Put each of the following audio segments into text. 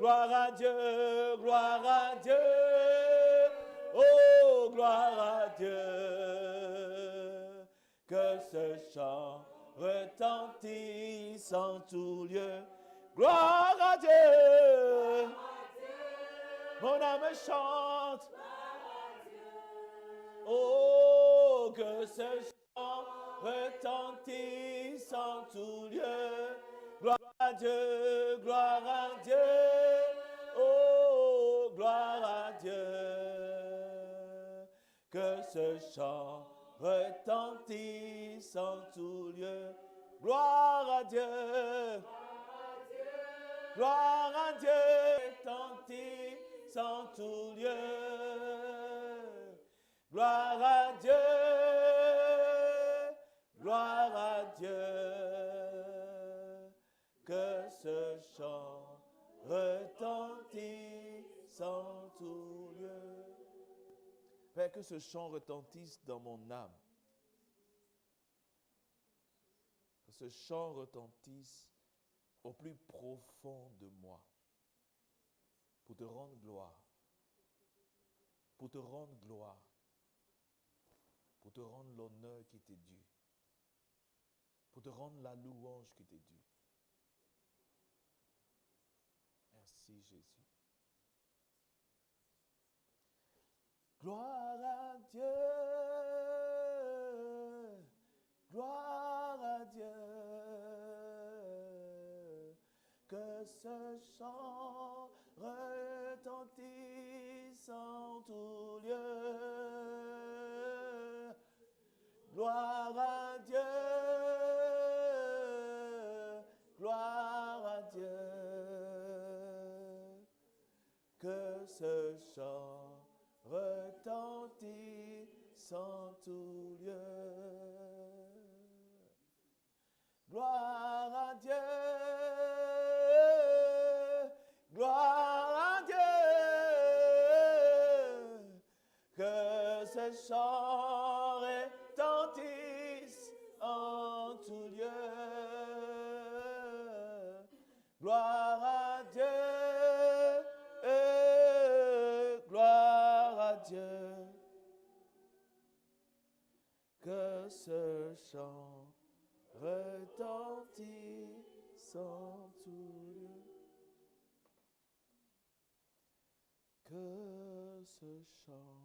gloire à Dieu, gloire à Dieu. Oh, gloire à Dieu. Que ce chant retentisse en tout lieu. Gloire à Dieu. Mon âme chante. Oh, que ce chant retentisse en tout lieu. Gloire à Dieu, gloire à Dieu. Oh, gloire à Dieu. Que ce chant retentisse en tout lieu. Gloire à Dieu. Gloire à Dieu. Retentisse en tout lieu. Gloire à Dieu, gloire à Dieu, que ce chant retentisse en tout lieu. Père, que ce chant retentisse dans mon âme. Que ce chant retentisse au plus profond de moi. Pour te rendre gloire. Pour te rendre gloire. Pour te rendre l'honneur qui t'est dû. Pour te rendre la louange qui t'est due. Merci Jésus. Gloire à Dieu. Gloire à Dieu. Que ce chant retentisse en tout lieu. Gloire à Dieu, gloire à Dieu, que ce chant retentisse en tout lieu. Gloire à Dieu, gloire à Dieu, que ce chant retentisse en tout lieu. Gloire à Dieu, gloire à Dieu, que ce chant retentisse en tout lieu. Que ce chant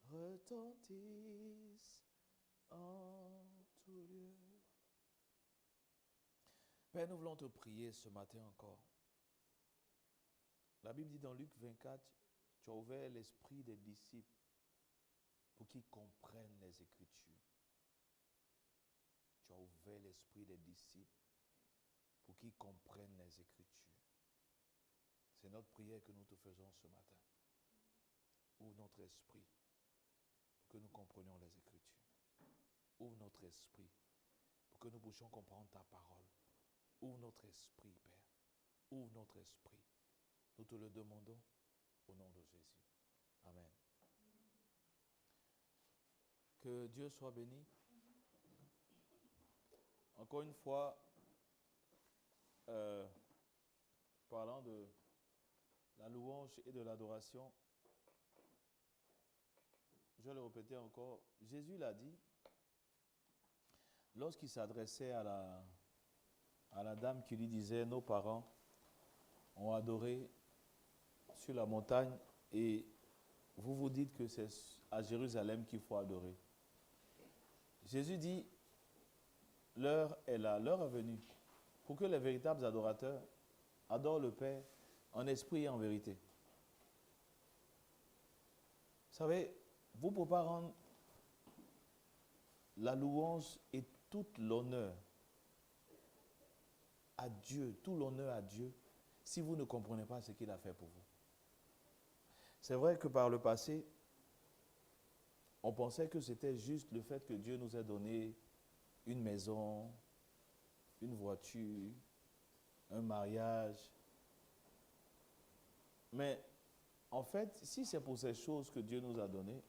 retentisse en tout lieu. Père, nous voulons te prier ce matin encore. La Bible dit dans Luc 24, tu as ouvert l'esprit des disciples pour qu'ils comprennent les Écritures. Tu as ouvert l'esprit des disciples pour qu'ils comprennent les Écritures. C'est notre prière que nous te faisons ce matin. Ouvre notre esprit pour que nous comprenions les Écritures. Ouvre notre esprit pour que nous puissions comprendre ta parole. Ouvre notre esprit, Père. Ouvre notre esprit. Nous te le demandons au nom de Jésus. Amen. Que Dieu soit béni. Encore une fois, parlant de la louange et de l'adoration, je vais le répéter encore, Jésus l'a dit, lorsqu'il s'adressait à la dame qui lui disait, nos parents ont adoré sur la montagne et vous vous dites que c'est à Jérusalem qu'il faut adorer. Jésus dit, l'heure est là, l'heure est venue pour que les véritables adorateurs adorent le Père en esprit et en vérité. Vous savez, vous ne pouvez pas rendre la louange et tout l'honneur à Dieu, tout l'honneur à Dieu, si vous ne comprenez pas ce qu'il a fait pour vous. C'est vrai que par le passé, on pensait que c'était juste le fait que Dieu nous ait donné une maison, une voiture, un mariage. Mais en fait, si c'est pour ces choses que Dieu nous a données,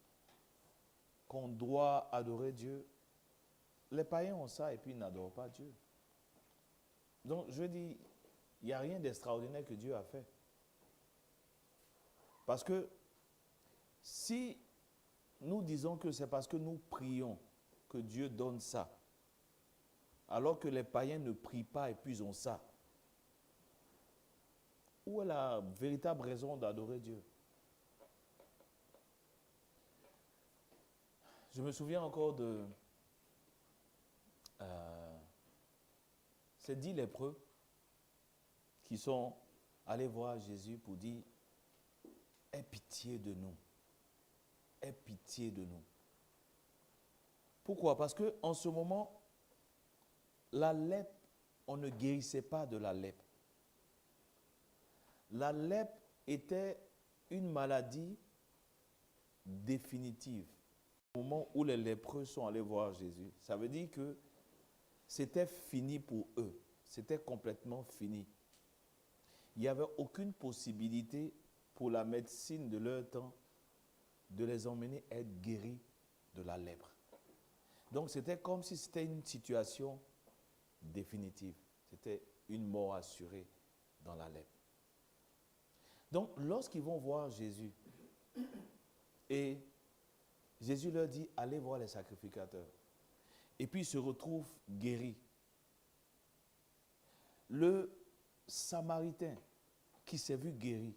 qu'on doit adorer Dieu, les païens ont ça et puis ils n'adorent pas Dieu. Donc je dis, il n'y a rien d'extraordinaire que Dieu a fait. Parce que si nous disons que c'est parce que nous prions que Dieu donne ça, alors que les païens ne prient pas et puis ils ont ça, où est la véritable raison d'adorer Dieu? Je me souviens encore de ces 10 lépreux qui sont allés voir Jésus pour dire « Aie pitié de nous, aie pitié de nous ». Pourquoi? Parce qu'en ce moment, la lèpre, on ne guérissait pas de la lèpre. La lèpre était une maladie définitive. Au moment où les lépreux sont allés voir Jésus, ça veut dire que c'était fini pour eux. C'était complètement fini. Il n'y avait aucune possibilité pour la médecine de leur temps de les emmener être guéris de la lèpre. Donc c'était comme si c'était une situation définitive. C'était une mort assurée dans la lèpre. Donc lorsqu'ils vont voir Jésus, et Jésus leur dit, allez voir les sacrificateurs. Et puis ils se retrouvent guéris. Le Samaritain qui s'est vu guéri,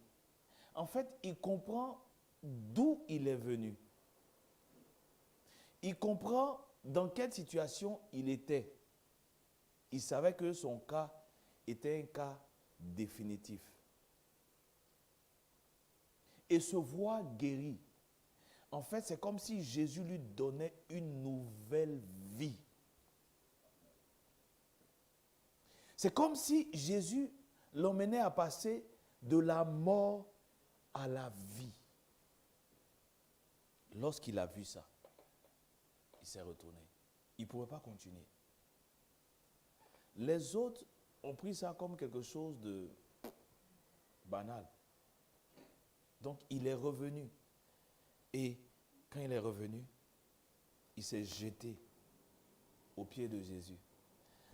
en fait, il comprend d'où il est venu. Il comprend dans quelle situation il était. Il savait que son cas était un cas définitif. Et se voir guéri, en fait, c'est comme si Jésus lui donnait une nouvelle vie. C'est comme si Jésus l'emmenait à passer de la mort à la vie. Lorsqu'il a vu ça, il s'est retourné. Il ne pouvait pas continuer. Les autres ont pris ça comme quelque chose de banal. Donc, il est revenu. Et quand il est revenu, il s'est jeté aux pieds de Jésus.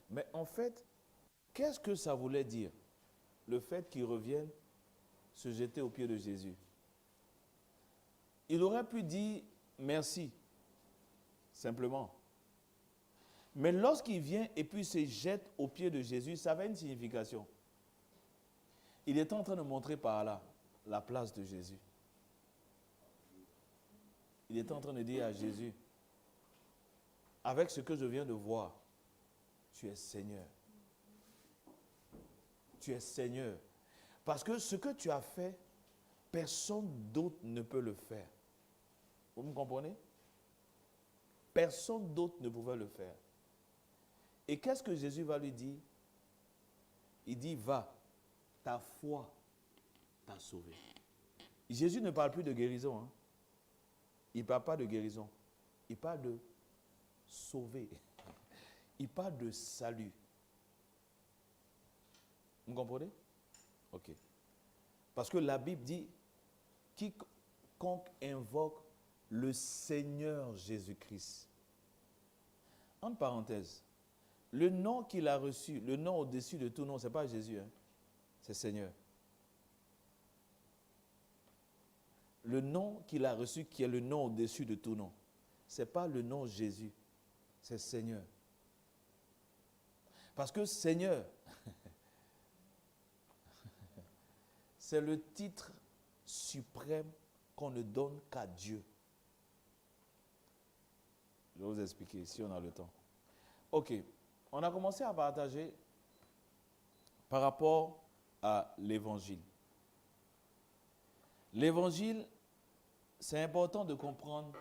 Mais en fait, qu'est-ce que ça voulait dire, le fait qu'il revienne se jeter aux pieds de Jésus? Il aurait pu dire merci, simplement. Mais lorsqu'il vient et puis se jette aux pieds de Jésus, ça avait une signification. Il est en train de montrer par là la place de Jésus. Il est en train de dire à Jésus, avec ce que je viens de voir, tu es Seigneur. Tu es Seigneur. Parce que ce que tu as fait, personne d'autre ne peut le faire. Vous me comprenez? Personne d'autre ne pouvait le faire. Et qu'est-ce que Jésus va lui dire? Il dit, va, ta foi t'a sauvé. Jésus ne parle plus de guérison. Hein? Il ne parle pas de guérison. Il parle de sauver. Il parle de salut. Vous comprenez? Ok. Parce que la Bible dit, quiconque invoque le Seigneur Jésus-Christ. Entre parenthèses, le nom qu'il a reçu, le nom au-dessus de tout nom, ce n'est pas Jésus, hein? C'est Seigneur. Le nom qu'il a reçu, qui est le nom au-dessus de tout nom, ce n'est pas le nom Jésus, c'est Seigneur. Parce que Seigneur, c'est le titre suprême qu'on ne donne qu'à Dieu. Je vais vous expliquer si on a le temps. Ok, on a commencé à partager par rapport à l'évangile. L'évangile, c'est important de comprendre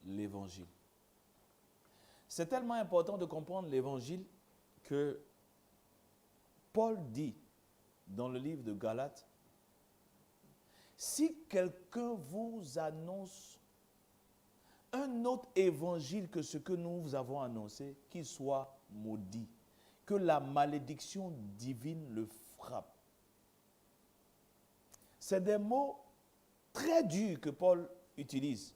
l'évangile. C'est tellement important de comprendre l'évangile que Paul dit dans le livre de Galates, si quelqu'un vous annonce un autre évangile que ce que nous vous avons annoncé, qu'il soit maudit, que la malédiction divine le frappe. C'est des mots très durs que Paul utilise.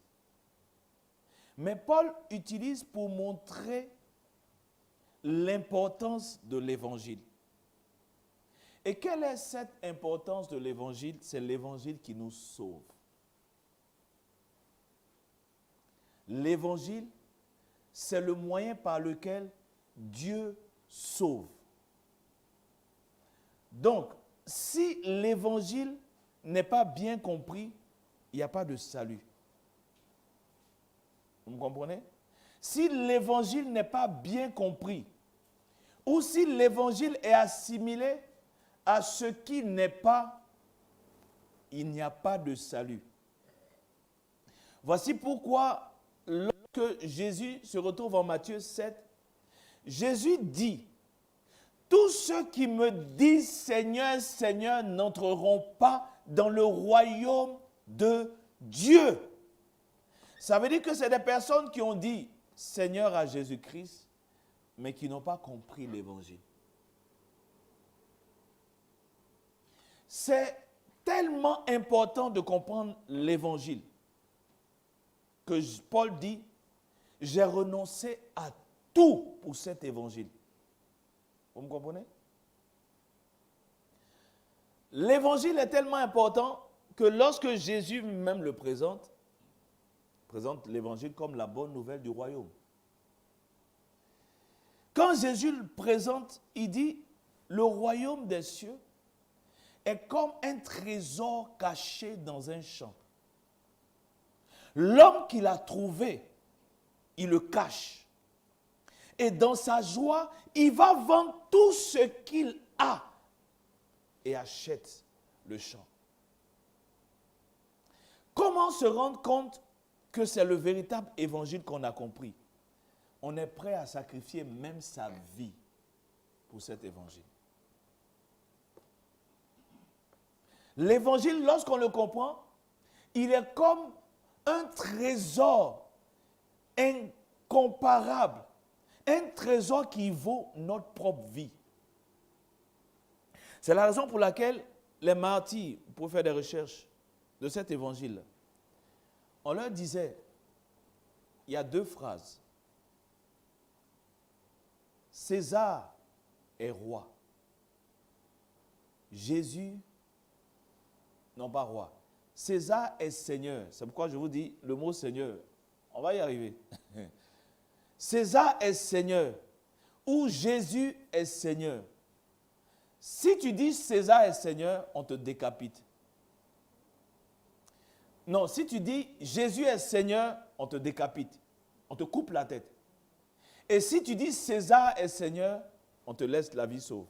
Mais Paul utilise pour montrer l'importance de l'évangile. Et quelle est cette importance de l'évangile? C'est l'évangile qui nous sauve. L'évangile, c'est le moyen par lequel Dieu sauve. Donc, si l'évangile n'est pas bien compris, il n'y a pas de salut. Vous me comprenez? Si l'évangile n'est pas bien compris, ou si l'évangile est assimilé à ce qui n'est pas, il n'y a pas de salut. Voici pourquoi, lorsque Jésus se retrouve en Matthieu 7, Jésus dit, « Tous ceux qui me disent Seigneur, Seigneur n'entreront pas dans le royaume de Dieu. » Ça veut dire que c'est des personnes qui ont dit Seigneur à Jésus-Christ, mais qui n'ont pas compris l'évangile. C'est tellement important de comprendre l'évangile que Paul dit, j'ai renoncé à tout pour cet évangile. Vous me comprenez? L'évangile est tellement important que lorsque Jésus même le présente l'évangile comme la bonne nouvelle du royaume. Quand Jésus le présente, il dit, le royaume des cieux est comme un trésor caché dans un champ. L'homme qui l'a trouvé, il le cache. Et dans sa joie, il va vendre tout ce qu'il a et achète le champ. Comment se rendre compte que c'est le véritable évangile qu'on a compris? On est prêt à sacrifier même sa vie pour cet évangile. L'évangile, lorsqu'on le comprend, il est comme un trésor incomparable, un trésor qui vaut notre propre vie. C'est la raison pour laquelle les martyrs, pour faire des recherches de cet évangile, on leur disait, il y a 2 phrases. César est roi. Jésus, non pas roi. César est Seigneur. C'est pourquoi je vous dis le mot Seigneur. On va y arriver. César est Seigneur ou Jésus est Seigneur. Si tu dis César est Seigneur, on te décapite. Non, si tu dis Jésus est Seigneur, on te décapite. On te coupe la tête. Et si tu dis César est Seigneur, on te laisse la vie sauve.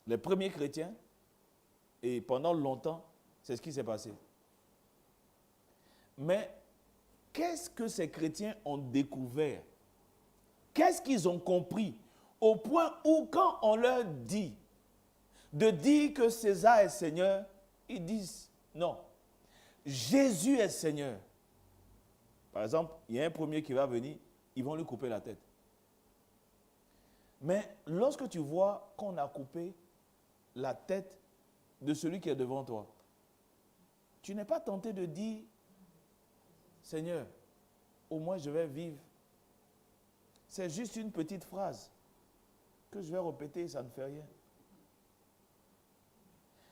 Les premiers chrétiens, et pendant longtemps, c'est ce qui s'est passé. Mais qu'est-ce que ces chrétiens ont découvert? Qu'est-ce qu'ils ont compris? Au point où quand on leur dit de dire que César est Seigneur, ils disent non. Jésus est Seigneur. Par exemple, il y a un premier qui va venir, ils vont lui couper la tête. Mais lorsque tu vois qu'on a coupé la tête de celui qui est devant toi, tu n'es pas tenté de dire, Seigneur, au moins je vais vivre. C'est juste une petite phrase que je vais répéter, ça ne fait rien.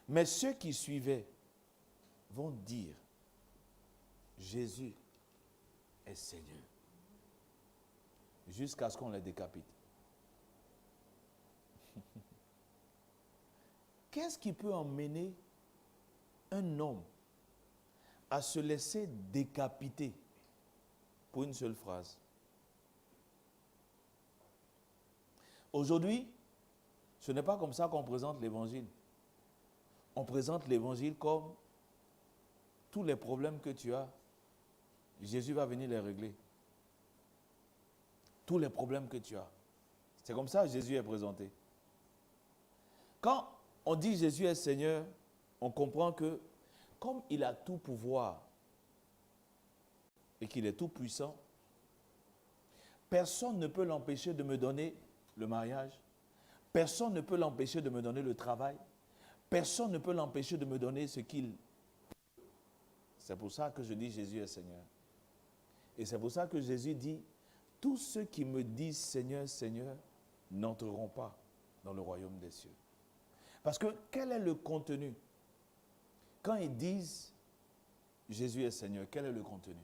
Mais ceux qui suivaient vont dire, Jésus est Seigneur. Jusqu'à ce qu'on les décapite. Qu'est-ce qui peut emmener un homme à se laisser décapiter pour une seule phrase? Aujourd'hui, ce n'est pas comme ça qu'on présente l'évangile. On présente l'évangile comme tous les problèmes que tu as, Jésus va venir les régler. Tous les problèmes que tu as. C'est comme ça que Jésus est présenté. Quand on dit Jésus est Seigneur, on comprend que comme il a tout pouvoir et qu'il est tout puissant, personne ne peut l'empêcher de me donner le mariage. Personne ne peut l'empêcher de me donner le travail. Personne ne peut l'empêcher de me donner ce qu'il... C'est pour ça que je dis Jésus est Seigneur. Et c'est pour ça que Jésus dit, tous ceux qui me disent Seigneur, Seigneur, n'entreront pas dans le royaume des cieux. Parce que quel est le contenu? Quand ils disent Jésus est Seigneur, quel est le contenu?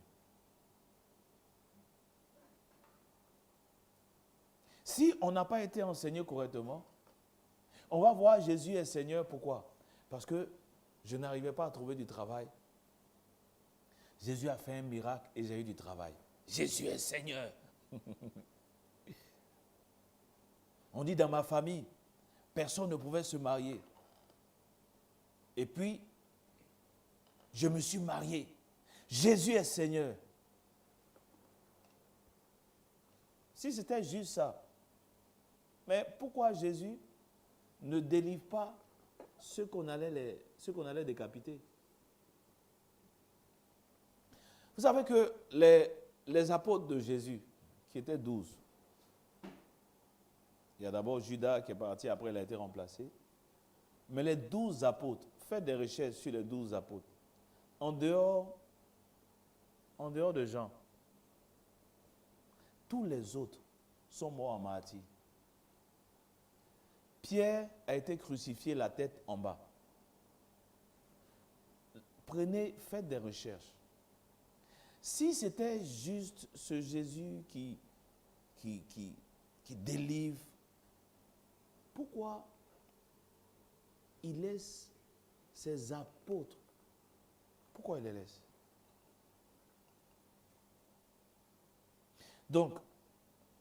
Si on n'a pas été enseigné correctement, on va voir Jésus est Seigneur. Pourquoi? Parce que je n'arrivais pas à trouver du travail. Jésus a fait un miracle et j'ai eu du travail. Jésus est Seigneur. On dit dans ma famille, personne ne pouvait se marier. Et puis, je me suis marié. Jésus est Seigneur. Si c'était juste ça, mais pourquoi Jésus ne délivre pas ceux qu'on allait décapiter? Vous savez que les apôtres de Jésus, qui étaient 12, il y a d'abord Judas qui est parti, après il a été remplacé. Mais les 12 apôtres, faites des recherches sur les 12 apôtres. En dehors de Jean, tous les autres sont morts en martyre. Pierre a été crucifié la tête en bas. Faites des recherches. Si c'était juste ce Jésus qui délivre, pourquoi il laisse ses apôtres? Pourquoi il les laisse? Donc,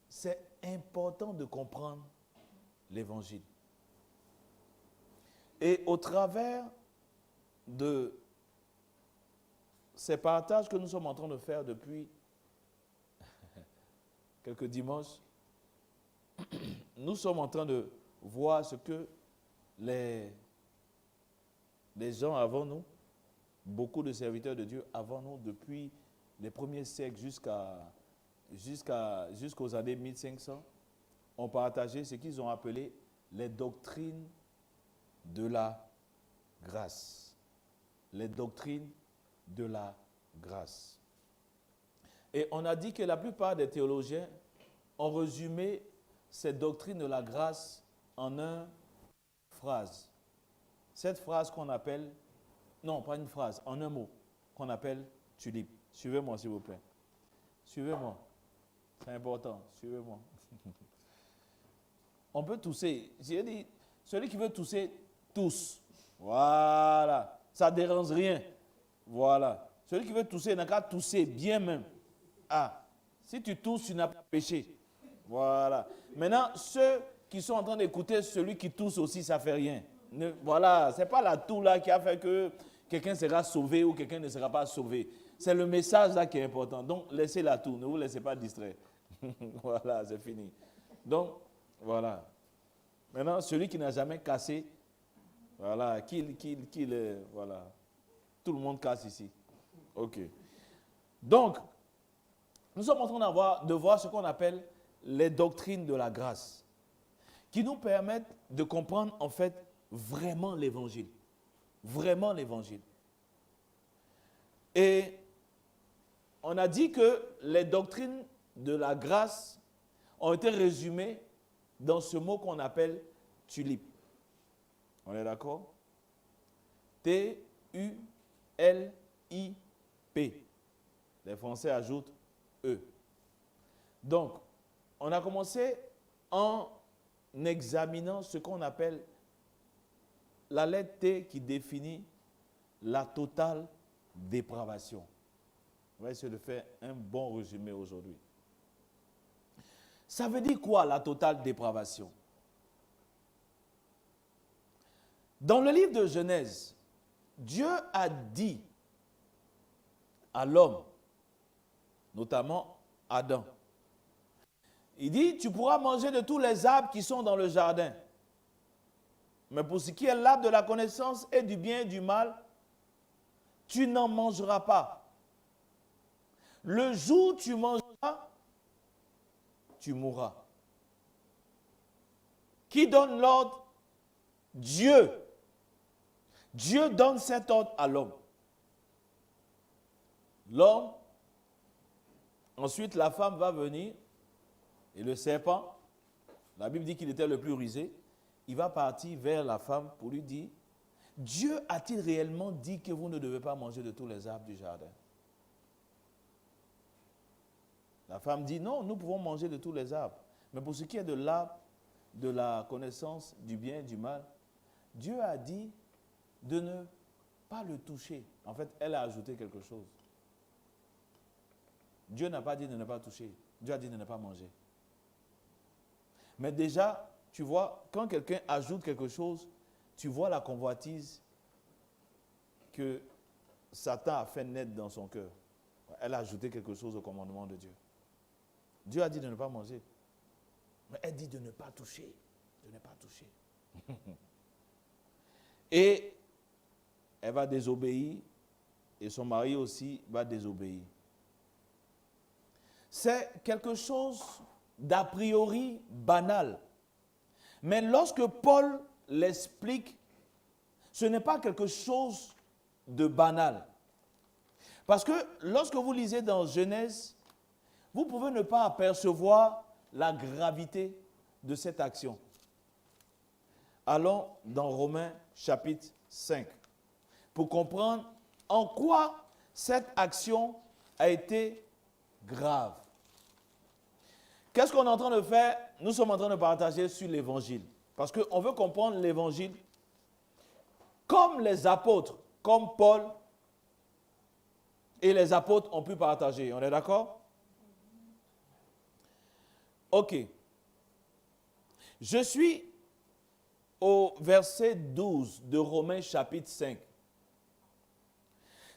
c'est important de comprendre l'évangile. Et au travers de ces partages que nous sommes en train de faire depuis quelques dimanches, nous sommes en train de voir ce que les gens avant nous, beaucoup de serviteurs de Dieu avant nous, depuis les premiers siècles jusqu'aux années 1500, ont partagé ce qu'ils ont appelé les doctrines de la grâce. Les doctrines de la grâce. Et on a dit que la plupart des théologiens ont résumé ces doctrines de la grâce en une phrase. Cette phrase qu'on appelle, non pas une phrase, en un mot, qu'on appelle tulipe. Suivez-moi s'il vous plaît. Suivez-moi. C'est important. Suivez-moi. On peut tousser. J'ai dit, celui qui veut tousser, tousse. Voilà. Ça ne dérange rien. Voilà. Celui qui veut tousser n'a qu'à tousser bien même. Ah, si tu tousses, tu n'as pas péché. Voilà. Maintenant, ceux qui sont en train d'écouter celui qui tousse aussi, ça ne fait rien. Voilà, ce n'est pas la toux là qui a fait que quelqu'un sera sauvé ou quelqu'un ne sera pas sauvé. C'est le message là qui est important. Donc, laissez la toux, ne vous laissez pas distraire. Voilà, c'est fini. Donc, voilà. Maintenant, celui qui n'a jamais cassé, voilà, voilà. Tout le monde casse ici. OK. Donc, nous sommes en train de voir ce qu'on appelle les doctrines de la grâce, qui nous permettent de comprendre en fait vraiment l'évangile. Vraiment l'évangile. Et on a dit que les doctrines de la grâce ont été résumées dans ce mot qu'on appelle tulipe. On est d'accord? T-U-L-I-P. Les Français ajoutent E. Donc, on a commencé en examinant ce qu'on appelle la lettre T qui définit la totale dépravation. On va essayer de faire un bon résumé aujourd'hui. Ça veut dire quoi la totale dépravation? Dans le livre de Genèse, Dieu a dit à l'homme, notamment Adam, il dit, tu pourras manger de tous les arbres qui sont dans le jardin. Mais pour ce qui est l'arbre de la connaissance et du bien et du mal, tu n'en mangeras pas. Le jour où tu mangeras, tu mourras. Qui donne l'ordre? Dieu. Dieu donne cet ordre à l'homme. L'homme, ensuite la femme va venir et le serpent, la Bible dit qu'il était le plus rusé, il va partir vers la femme pour lui dire, Dieu a-t-il réellement dit que vous ne devez pas manger de tous les arbres du jardin? La femme dit, non, nous pouvons manger de tous les arbres. Mais pour ce qui est de l'arbre, de la connaissance du bien et du mal, Dieu a dit de ne pas le toucher. En fait, elle a ajouté quelque chose. Dieu n'a pas dit de ne pas toucher. Dieu a dit de ne pas manger. Mais déjà, tu vois, quand quelqu'un ajoute quelque chose, tu vois la convoitise que Satan a fait naître dans son cœur. Elle a ajouté quelque chose au commandement de Dieu. Dieu a dit de ne pas manger. Mais elle dit de ne pas toucher. De ne pas toucher. Et elle va désobéir. Et son mari aussi va désobéir. C'est quelque chose d'a priori banal. Mais lorsque Paul l'explique, ce n'est pas quelque chose de banal. Parce que lorsque vous lisez dans Genèse, vous pouvez ne pas apercevoir la gravité de cette action. Allons dans Romains chapitre 5 pour comprendre en quoi cette action a été grave. Qu'est-ce qu'on est en train de faire? Nous sommes en train de partager sur l'évangile. Parce qu'on veut comprendre l'évangile comme les apôtres, comme Paul et les apôtres ont pu partager. On est d'accord? Ok. Je suis au verset 12 de Romains chapitre 5.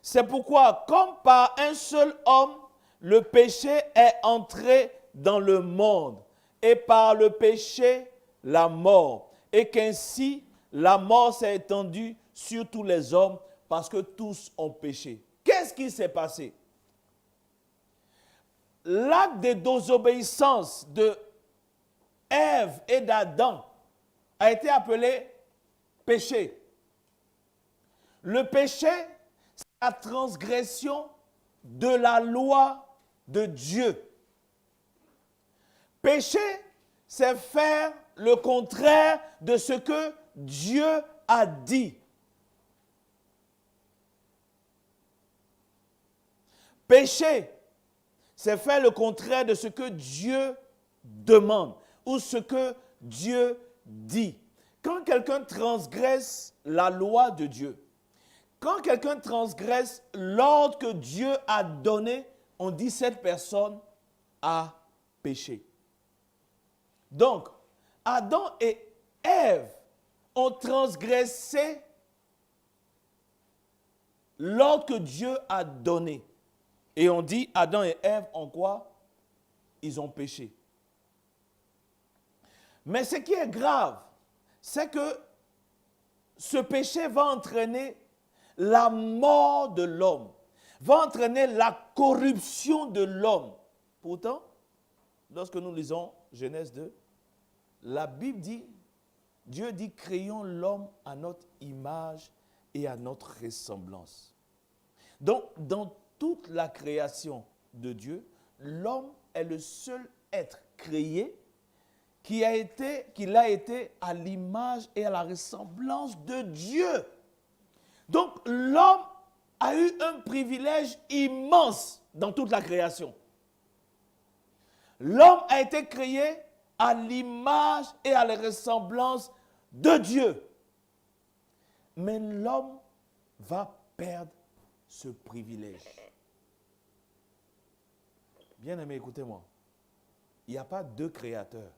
C'est pourquoi, comme par un seul homme, le péché est entré dans le monde, et par le péché, la mort, et qu'ainsi la mort s'est étendue sur tous les hommes, parce que tous ont péché. Qu'est-ce qui s'est passé? L'acte de désobéissance de Ève et d'Adam a été appelé péché. Le péché, c'est la transgression de la loi de Dieu. Péché, c'est faire le contraire de ce que Dieu a dit. Péché, c'est faire le contraire de ce que Dieu demande ou ce que Dieu dit. Quand quelqu'un transgresse la loi de Dieu, quand quelqu'un transgresse l'ordre que Dieu a donné, on dit cette personne a péché. Donc, Adam et Ève ont transgressé l'ordre que Dieu a donné. Et on dit, Adam et Ève ont quoi? Ils ont péché. Mais ce qui est grave, c'est que ce péché va entraîner la mort de l'homme, va entraîner la corruption de l'homme. Pourtant, lorsque nous lisons Genèse 2, la Bible dit, Dieu dit, créons l'homme à notre image et à notre ressemblance. Donc, dans toute la création de Dieu, l'homme est le seul être créé qu'il a été à l'image et à la ressemblance de Dieu. Donc, l'homme a eu un privilège immense dans toute la création. L'homme a été créé à l'image et à la ressemblance de Dieu. Mais l'homme va perdre ce privilège. Bien-aimé, écoutez-moi. Il n'y a pas deux créateurs.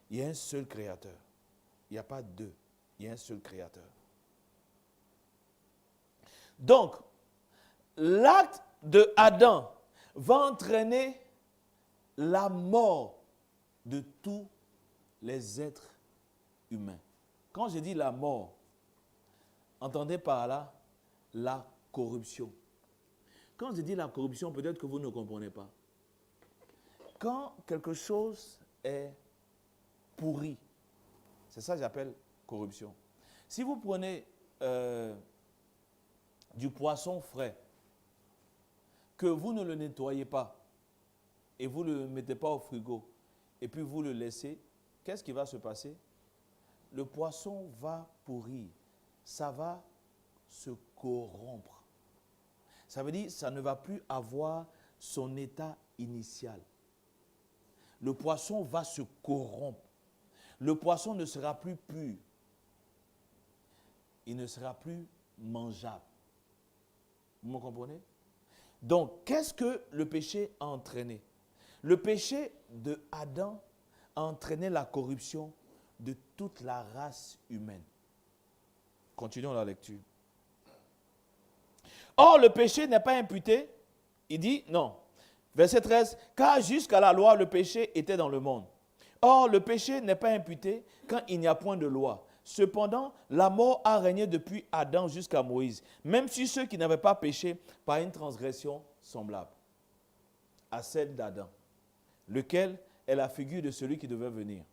Il y a un seul créateur. Il n'y a pas deux. Il y a un seul créateur. Donc, l'acte de Adam va entraîner la mort de tous les êtres humains. Quand je dis la mort, entendez par là la corruption. Quand je dis la corruption, peut-être que vous ne comprenez pas. Quand quelque chose est pourri, c'est ça que j'appelle corruption. Si vous prenez du poisson frais, que vous ne le nettoyez pas, et vous ne le mettez pas au frigo, et puis vous le laissez, qu'est-ce qui va se passer? le poisson va pourrir, ça va se corrompre. Ça veut dire ça ne va plus avoir son état initial. Le poisson va se corrompre. Le poisson ne sera plus pur. Il ne sera plus mangeable. Vous me comprenez? Donc, qu'est-ce que le péché a entraîné? Le péché de Adam a entraîné la corruption de toute la race humaine. Continuons la lecture. Or, le péché n'est pas imputé. Il dit, non. Verset 13, car jusqu'à la loi, le péché était dans le monde. Or, le péché n'est pas imputé quand il n'y a point de loi. Cependant, la mort a régné depuis Adam jusqu'à Moïse, même si ceux qui n'avaient pas péché par une transgression semblable à celle d'Adam, lequel est la figure de celui qui devait venir.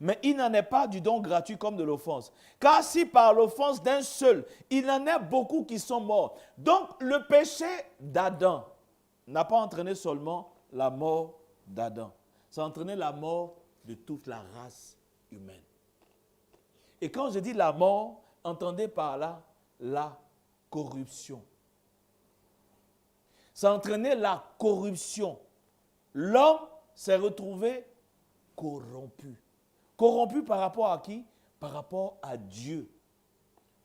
Mais il n'en est pas du don gratuit comme de l'offense. Car si par l'offense d'un seul, il en est beaucoup qui sont morts. Donc le péché d'Adam n'a pas entraîné seulement la mort d'Adam. Ça a entraîné la mort de toute la race humaine. Et quand je dis la mort, entendez par là la corruption. Ça a entraîné la corruption. L'homme s'est retrouvé corrompu. Corrompu par rapport à qui? Par rapport à Dieu.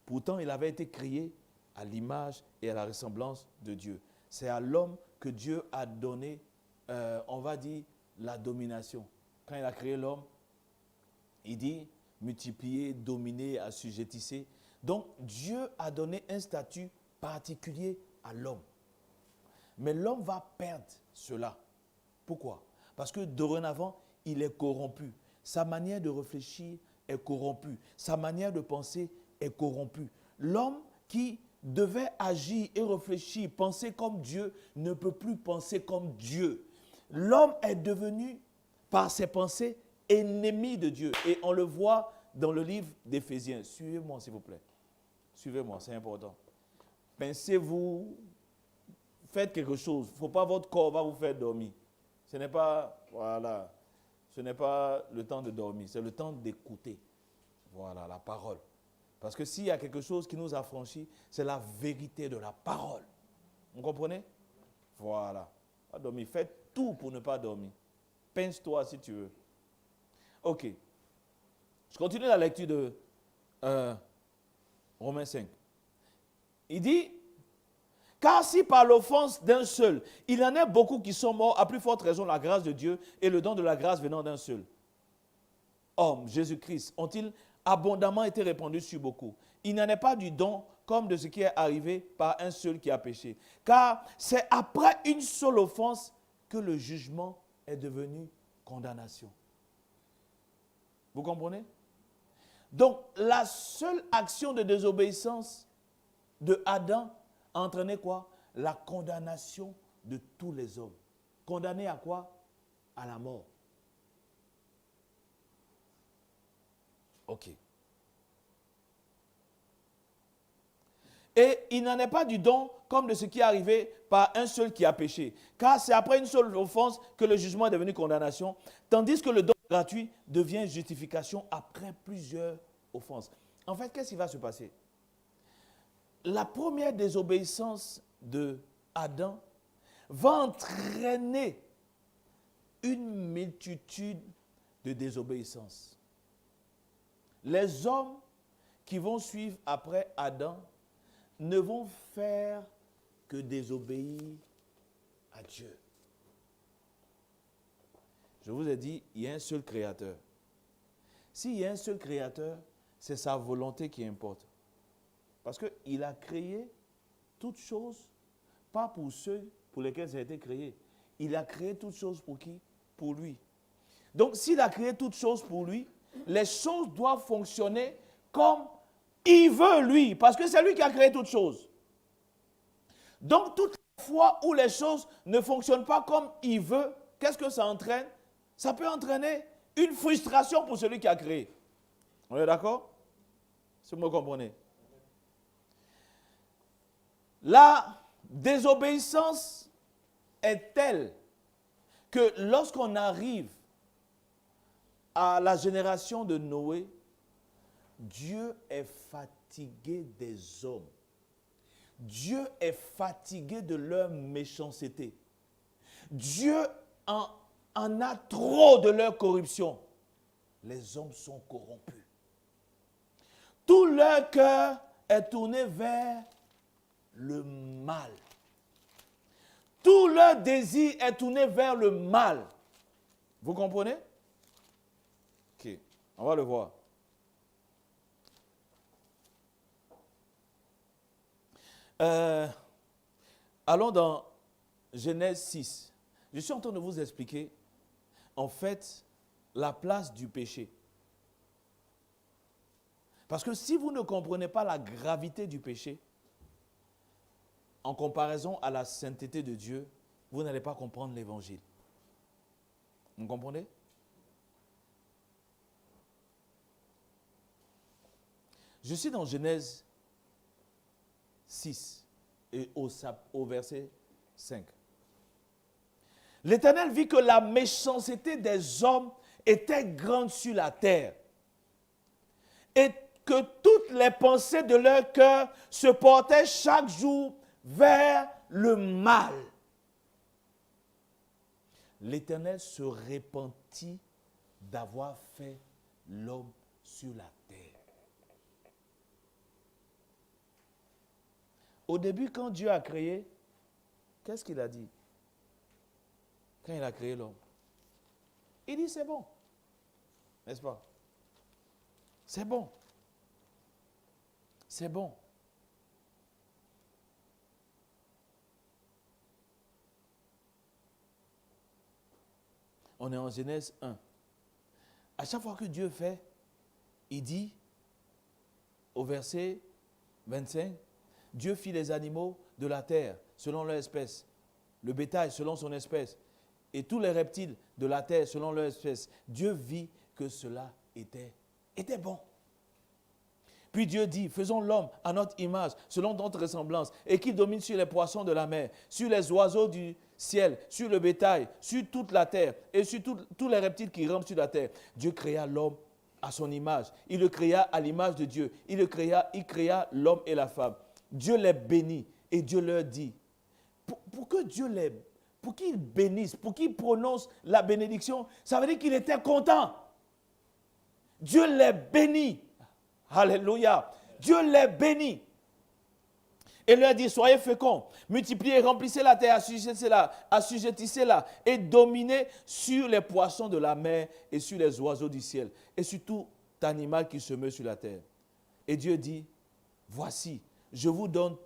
Pourtant, il avait été créé à l'image et à la ressemblance de Dieu. C'est à l'homme que Dieu a donné, on va dire, la domination. Quand il a créé l'homme, il dit multiplier, dominer, assujettissez. Donc, Dieu a donné un statut particulier à l'homme. Mais l'homme va perdre cela. Pourquoi? Parce que dorénavant, il est corrompu. Sa manière de réfléchir est corrompue. Sa manière de penser est corrompue. L'homme qui devait agir et réfléchir, penser comme Dieu, ne peut plus penser comme Dieu. L'homme est devenu, par ses pensées, ennemi de Dieu. Et on le voit dans le livre d'Éphésiens. Suivez-moi, s'il vous plaît. Suivez-moi, c'est important. Pensez-vous, faites quelque chose. Il ne faut pas votre corps va vous faire dormir. Ce n'est pas, voilà, ce n'est pas le temps de dormir, c'est le temps d'écouter. Voilà, la parole. Parce que s'il y a quelque chose qui nous affranchit, c'est la vérité de la parole. Vous comprenez? Voilà. Pas dormir. Faites tout pour ne pas dormir. Pince-toi si tu veux. Ok. Je continue la lecture de Romains 5. Il dit, car si par l'offense d'un seul, il en est beaucoup qui sont morts, à plus forte raison la grâce de Dieu et le don de la grâce venant d'un seul homme, Jésus-Christ, ont-ils abondamment été répandus sur beaucoup. Il n'en est pas du don comme de ce qui est arrivé par un seul qui a péché. Car c'est après une seule offense que le jugement est devenu condamnation. Vous comprenez? Donc, la seule action de désobéissance de Adam a entraîné quoi? La condamnation de tous les hommes. Condamné à quoi? À la mort. Ok. Et il n'en est pas du don comme de ce qui est arrivé par un seul qui a péché. Car c'est après une seule offense que le jugement est devenu condamnation, tandis que le don gratuit devient justification après plusieurs offenses. En fait, qu'est-ce qui va se passer? La première désobéissance de Adam va entraîner une multitude de désobéissances. Les hommes qui vont suivre après Adam ne vont faire que désobéir à Dieu. Je vous ai dit, il y a un seul créateur. S'il y a un seul créateur, c'est sa volonté qui importe. Parce qu'il a créé toutes choses, pas pour ceux pour lesquels ça a été créé. Il a créé toutes choses pour qui? Pour lui. Donc, s'il a créé toutes choses pour lui, les choses doivent fonctionner comme il veut, lui, parce que c'est lui qui a créé toutes choses. Donc, toute fois où les choses ne fonctionnent pas comme il veut, qu'est-ce que ça entraîne? Ça peut entraîner une frustration pour celui qui a créé. On est d'accord? Si vous me comprenez. La désobéissance est telle que lorsqu'on arrive à la génération de Noé, Dieu est fatigué des hommes. Dieu est fatigué de leur méchanceté. Dieu en a trop de leur corruption. Les hommes sont corrompus. Tout leur cœur est tourné vers le mal. Tout leur désir est tourné vers le mal. Vous comprenez? Ok, on va le voir. Allons dans Genèse 6. Je suis en train de vous expliquer, en fait, la place du péché. Parce que si vous ne comprenez pas la gravité du péché, en comparaison à la sainteté de Dieu, vous n'allez pas comprendre l'évangile. Vous comprenez? Je suis dans Genèse 6 et au verset 5. L'Éternel vit que la méchanceté des hommes était grande sur la terre et que toutes les pensées de leur cœur se portaient chaque jour vers le mal. L'Éternel se repentit d'avoir fait l'homme sur la terre. Au début, quand Dieu a créé, qu'est-ce qu'il a dit? Quand il a créé l'homme, il dit c'est bon. N'est-ce pas? C'est bon. C'est bon. On est en Genèse 1. À chaque fois que Dieu fait, il dit, au verset 25, Dieu fit les animaux de la terre selon leur espèce, le bétail selon son espèce, et tous les reptiles de la terre selon leur espèce. Dieu vit que cela était bon. Puis Dieu dit, faisons l'homme à notre image, selon notre ressemblance, et qu'il domine sur les poissons de la mer, sur les oiseaux du ciel, sur le bétail, sur toute la terre, et sur tous les reptiles qui rampent sur la terre. Dieu créa l'homme à son image. Il le créa à l'image de Dieu. Il créa l'homme et la femme. Dieu les bénit, et Dieu leur dit, pour qu'il bénisse, pour qu'il prononce la bénédiction, ça veut dire qu'il était content. Dieu les bénit. Alléluia. Dieu les bénit. Et leur dit, soyez féconds, multipliez, remplissez la terre, assujettissez-la et dominez sur les poissons de la mer et sur les oiseaux du ciel et sur tout animal qui se meut sur la terre. Et Dieu dit, voici, je vous donne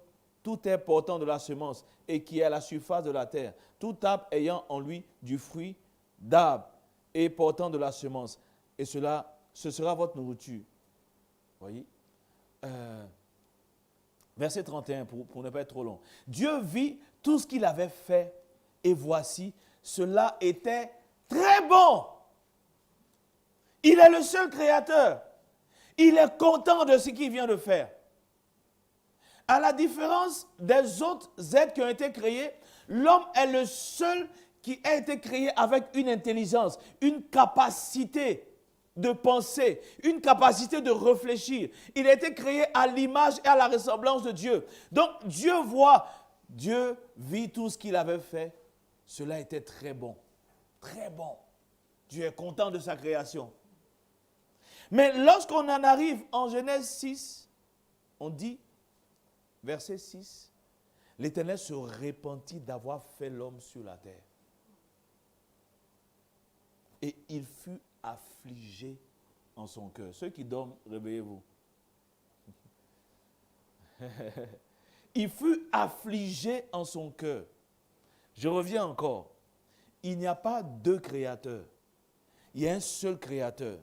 tout herbe portant de la semence et qui est à la surface de la terre, tout arbre ayant en lui du fruit d'arbre et portant de la semence. Et ce sera votre nourriture. Voyez? Verset 31, pour ne pas être trop long. Dieu vit tout ce qu'il avait fait et voici, cela était très bon. Il est le seul créateur. Il est content de ce qu'il vient de faire. À la différence des autres êtres qui ont été créés, l'homme est le seul qui a été créé avec une intelligence, une capacité de penser, une capacité de réfléchir. Il a été créé à l'image et à la ressemblance de Dieu. Donc Dieu vit tout ce qu'il avait fait. Cela était très bon. Très bon. Dieu est content de sa création. Mais lorsqu'on en arrive en Genèse 6, on dit, verset 6, l'Éternel se repentit d'avoir fait l'homme sur la terre. Et il fut affligé en son cœur. Ceux qui dorment, réveillez-vous. Il fut affligé en son cœur. Je reviens encore. Il n'y a pas deux créateurs. Il y a un seul créateur.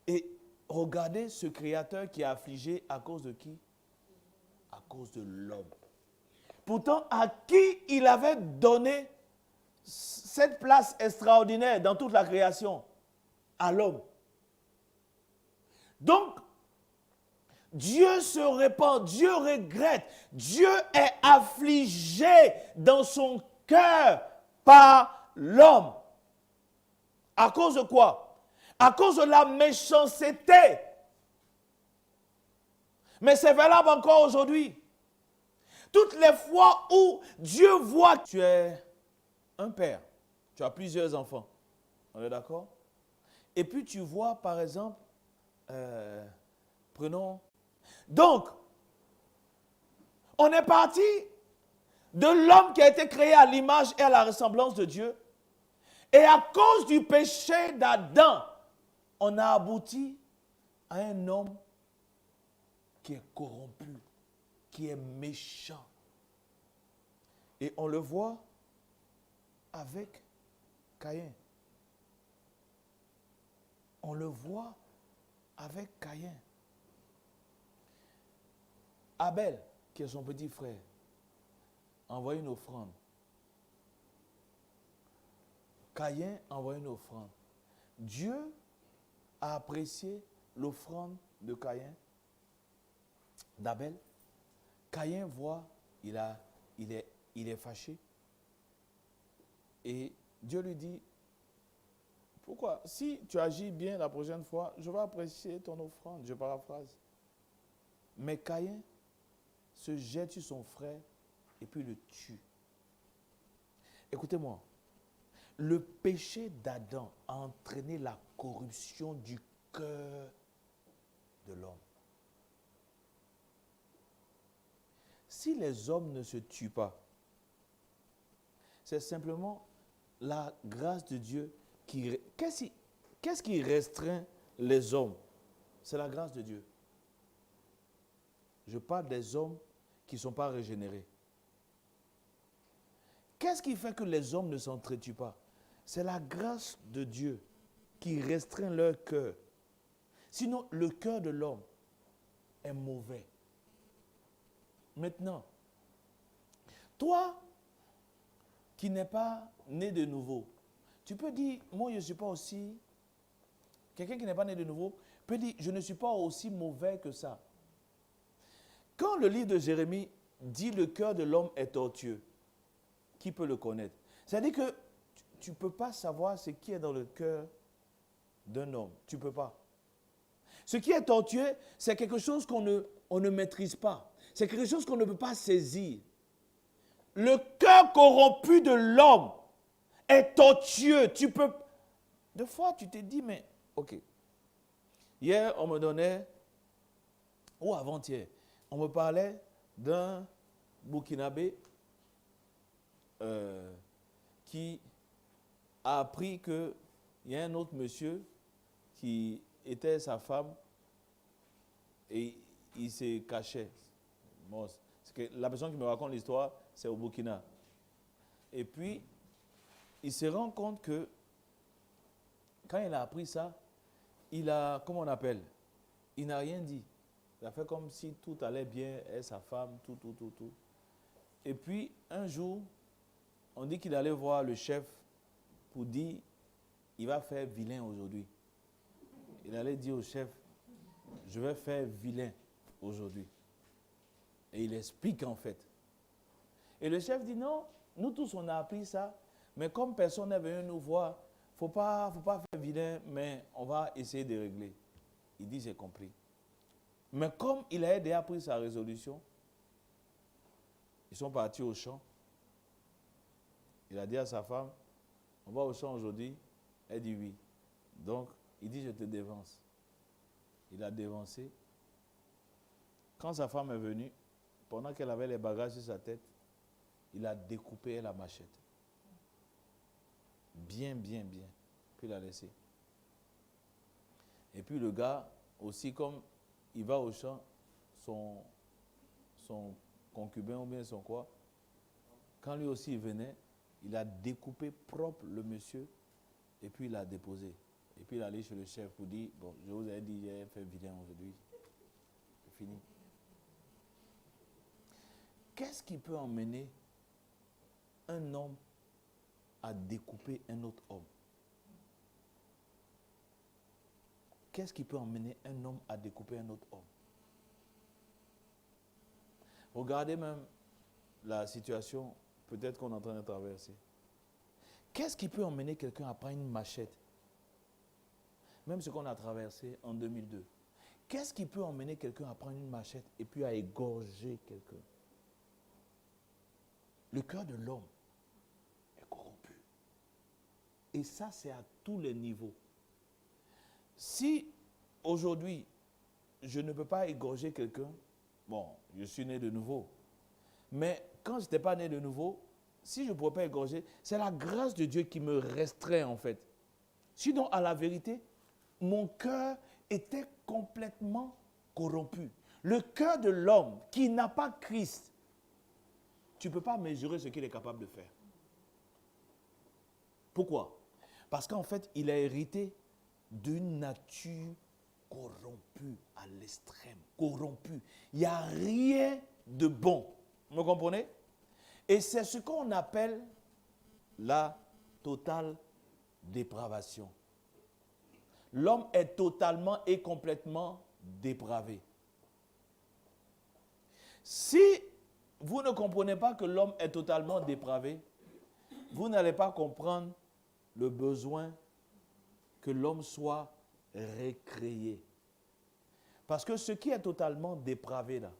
Et regardez ce créateur qui est affligé à cause de qui? À cause de l'homme. Pourtant, à qui il avait donné cette place extraordinaire dans toute la création? À l'homme. Donc, Dieu se répand, Dieu regrette, Dieu est affligé dans son cœur par l'homme. À cause de quoi? À cause de la méchanceté Mais c'est valable encore aujourd'hui. Toutes les fois où Dieu voit que tu es un père, tu as plusieurs enfants, on est d'accord? Et puis tu vois par exemple, prenons... Donc, on est parti de l'homme qui a été créé à l'image et à la ressemblance de Dieu. Et à cause du péché d'Adam, on a abouti à un homme qui est corrompu, qui est méchant. Et on le voit avec Caïn. On le voit avec Caïn. Abel, qui est son petit frère, envoie une offrande. Caïn envoie une offrande. Dieu a apprécié l'offrande de Caïn, d'Abel. Caïn voit, il est fâché. Et Dieu lui dit, pourquoi? Si tu agis bien la prochaine fois, je vais apprécier ton offrande. Je paraphrase. Mais Caïn se jette sur son frère et puis le tue. Écoutez-moi. Le péché d'Adam a entraîné la corruption du cœur de l'homme. Si les hommes ne se tuent pas, c'est simplement la grâce de Dieu qui... Qu'est-ce qui restreint les hommes? C'est la grâce de Dieu. Je parle des hommes qui ne sont pas régénérés. Qu'est-ce qui fait que les hommes ne s'entretuent pas? C'est la grâce de Dieu qui restreint leur cœur. Sinon, le cœur de l'homme est mauvais. Maintenant, toi qui n'es pas né de nouveau, tu peux dire, moi je ne suis pas aussi... Quelqu'un qui n'est pas né de nouveau peut dire, je ne suis pas aussi mauvais que ça. Quand le livre de Jérémie dit le cœur de l'homme est tortueux, qui peut le connaître? C'est-à-dire que tu ne peux pas savoir ce qui est dans le cœur d'un homme. Tu ne peux pas. Ce qui est tortueux, c'est quelque chose qu'on ne maîtrise pas. C'est quelque chose qu'on ne peut pas saisir. Le cœur corrompu de l'homme est tortueux. Tu peux... Des fois, tu te dis, mais... Ok. Hier, on me donnait... Ou avant-hier, on me parlait d'un Burkinabé qui a appris qu'il y a un autre monsieur qui était sa femme et il se cachait. Bon, que la personne qui me raconte l'histoire, c'est au Burkina. Et puis, il se rend compte que quand il a appris ça, il a, comment on appelle, il n'a rien dit. Il a fait comme si tout allait bien, et sa femme, tout. Et puis, un jour, on dit qu'il allait voir le chef pour dire, il va faire vilain aujourd'hui. Il allait dire au chef, je vais faire vilain aujourd'hui. Et il explique en fait. Et le chef dit, non, nous tous on a appris ça, mais comme personne n'est venu nous voir, faut pas faire vilain, mais on va essayer de régler. Il dit, j'ai compris. Mais comme il a déjà pris sa résolution, ils sont partis au champ. Il a dit à sa femme, on va au champ aujourd'hui. Elle dit oui. Donc, il dit, je te dévance. Il a dévancé. Quand sa femme est venue, pendant qu'elle avait les bagages sur sa tête, il a découpé la machette. Bien. Puis il a laissé. Et puis le gars, aussi comme il va au champ, son concubin ou bien son quoi, quand lui aussi il venait, il a découpé propre le monsieur et puis il l'a déposé. Et puis il est allé chez le chef pour dire, bon, je vous ai dit, j'ai fait vilain aujourd'hui. C'est fini. Qu'est-ce qui peut emmener un homme à découper un autre homme? Qu'est-ce qui peut emmener un homme à découper un autre homme? Regardez même la situation peut-être qu'on est en train de traverser. Qu'est-ce qui peut emmener quelqu'un à prendre une machette? Même ce qu'on a traversé en 2002. Qu'est-ce qui peut emmener quelqu'un à prendre une machette et puis à égorger quelqu'un? Le cœur de l'homme est corrompu. Et ça, c'est à tous les niveaux. Si aujourd'hui, je ne peux pas égorger quelqu'un, bon, je suis né de nouveau. Mais quand je n'étais pas né de nouveau, si je ne pourrais pas égorger, c'est la grâce de Dieu qui me restreint en fait. Sinon, à la vérité, mon cœur était complètement corrompu. Le cœur de l'homme qui n'a pas Christ, tu ne peux pas mesurer ce qu'il est capable de faire. Pourquoi? Parce qu'en fait, il a hérité d'une nature corrompue à l'extrême. Corrompue. Il n'y a rien de bon. Vous me comprenez? Et c'est ce qu'on appelle la totale dépravation. L'homme est totalement et complètement dépravé. Si vous ne comprenez pas que l'homme est totalement dépravé, vous n'allez pas comprendre le besoin que l'homme soit récréé. Parce que ce qui est totalement dépravé là,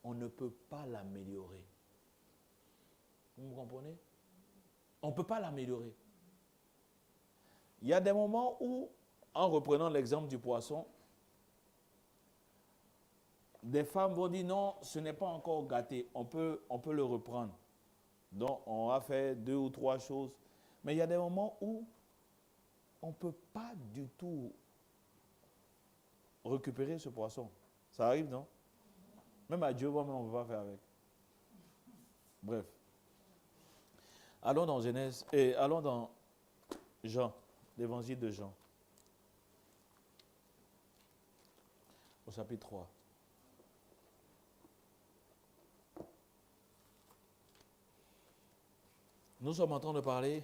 on ne peut pas l'améliorer. Vous me comprenez? On ne peut pas l'améliorer. Il y a des moments où, en reprenant l'exemple du poisson, des femmes vont dire non, ce n'est pas encore gâté, on peut le reprendre. Donc, on a fait 2 ou 3 choses. Mais il y a des moments où on ne peut pas du tout récupérer ce poisson. Ça arrive, non? Même à Dieu, on ne peut pas faire avec. Bref. Allons dans Genèse, et allons dans Jean, l'évangile de Jean, au chapitre 3. Nous sommes en train de parler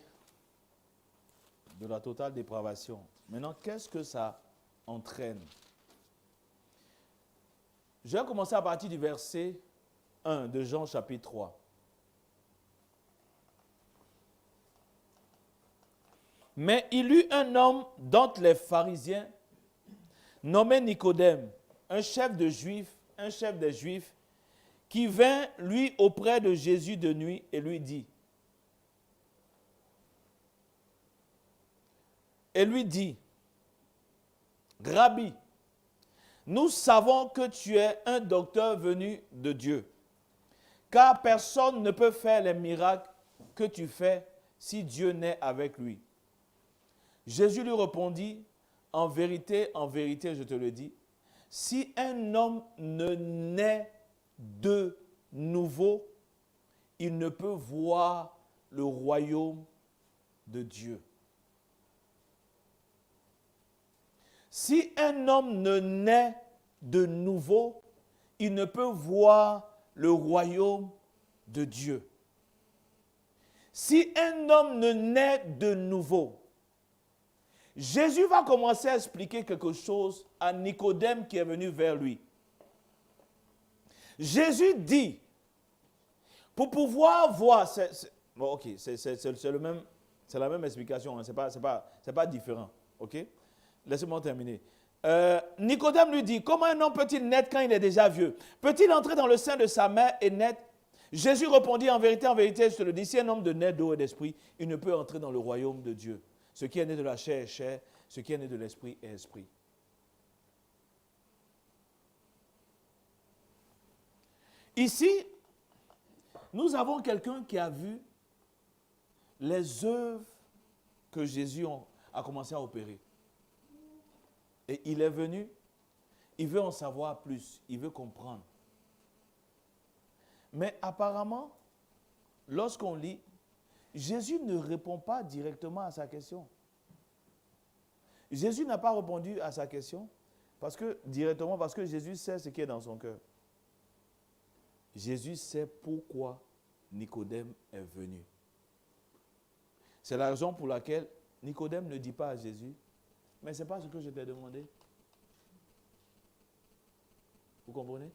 de la totale dépravation. Maintenant, qu'est-ce que ça entraîne? Je vais commencer à partir du verset 1 de Jean chapitre 3. Mais il eut un homme d'entre les pharisiens, nommé Nicodème, un chef des Juifs, qui vint, lui, auprès de Jésus de nuit et lui dit, Rabbi, nous savons que tu es un docteur venu de Dieu, car personne ne peut faire les miracles que tu fais si Dieu n'est avec lui. Jésus lui répondit, en vérité, je te le dis, si un homme ne naît de nouveau, il ne peut voir le royaume de Dieu. Si un homme ne naît de nouveau, il ne peut voir le royaume de Dieu. Si un homme ne naît de nouveau, Jésus va commencer à expliquer quelque chose à Nicodème qui est venu vers lui. Jésus dit, pour pouvoir voir, c'est la même explication, hein, c'est pas différent, ok? Laissez-moi terminer. Nicodème lui dit, comment un homme peut-il naître quand il est déjà vieux? Peut-il entrer dans le sein de sa mère et naître? Jésus répondit, en vérité, je te le dis, si un homme de naît d'eau et d'esprit, il ne peut entrer dans le royaume de Dieu. Ce qui est né de la chair est chair, ce qui est né de l'esprit est esprit. Ici, nous avons quelqu'un qui a vu les œuvres que Jésus a commencé à opérer. Et il est venu, il veut en savoir plus, il veut comprendre. Mais apparemment, lorsqu'on lit, Jésus ne répond pas directement à sa question. Jésus n'a pas répondu à sa question parce que Jésus sait ce qui est dans son cœur. Jésus sait pourquoi Nicodème est venu. C'est la raison pour laquelle Nicodème ne dit pas à Jésus, mais ce n'est pas ce que je t'ai demandé. Vous comprenez?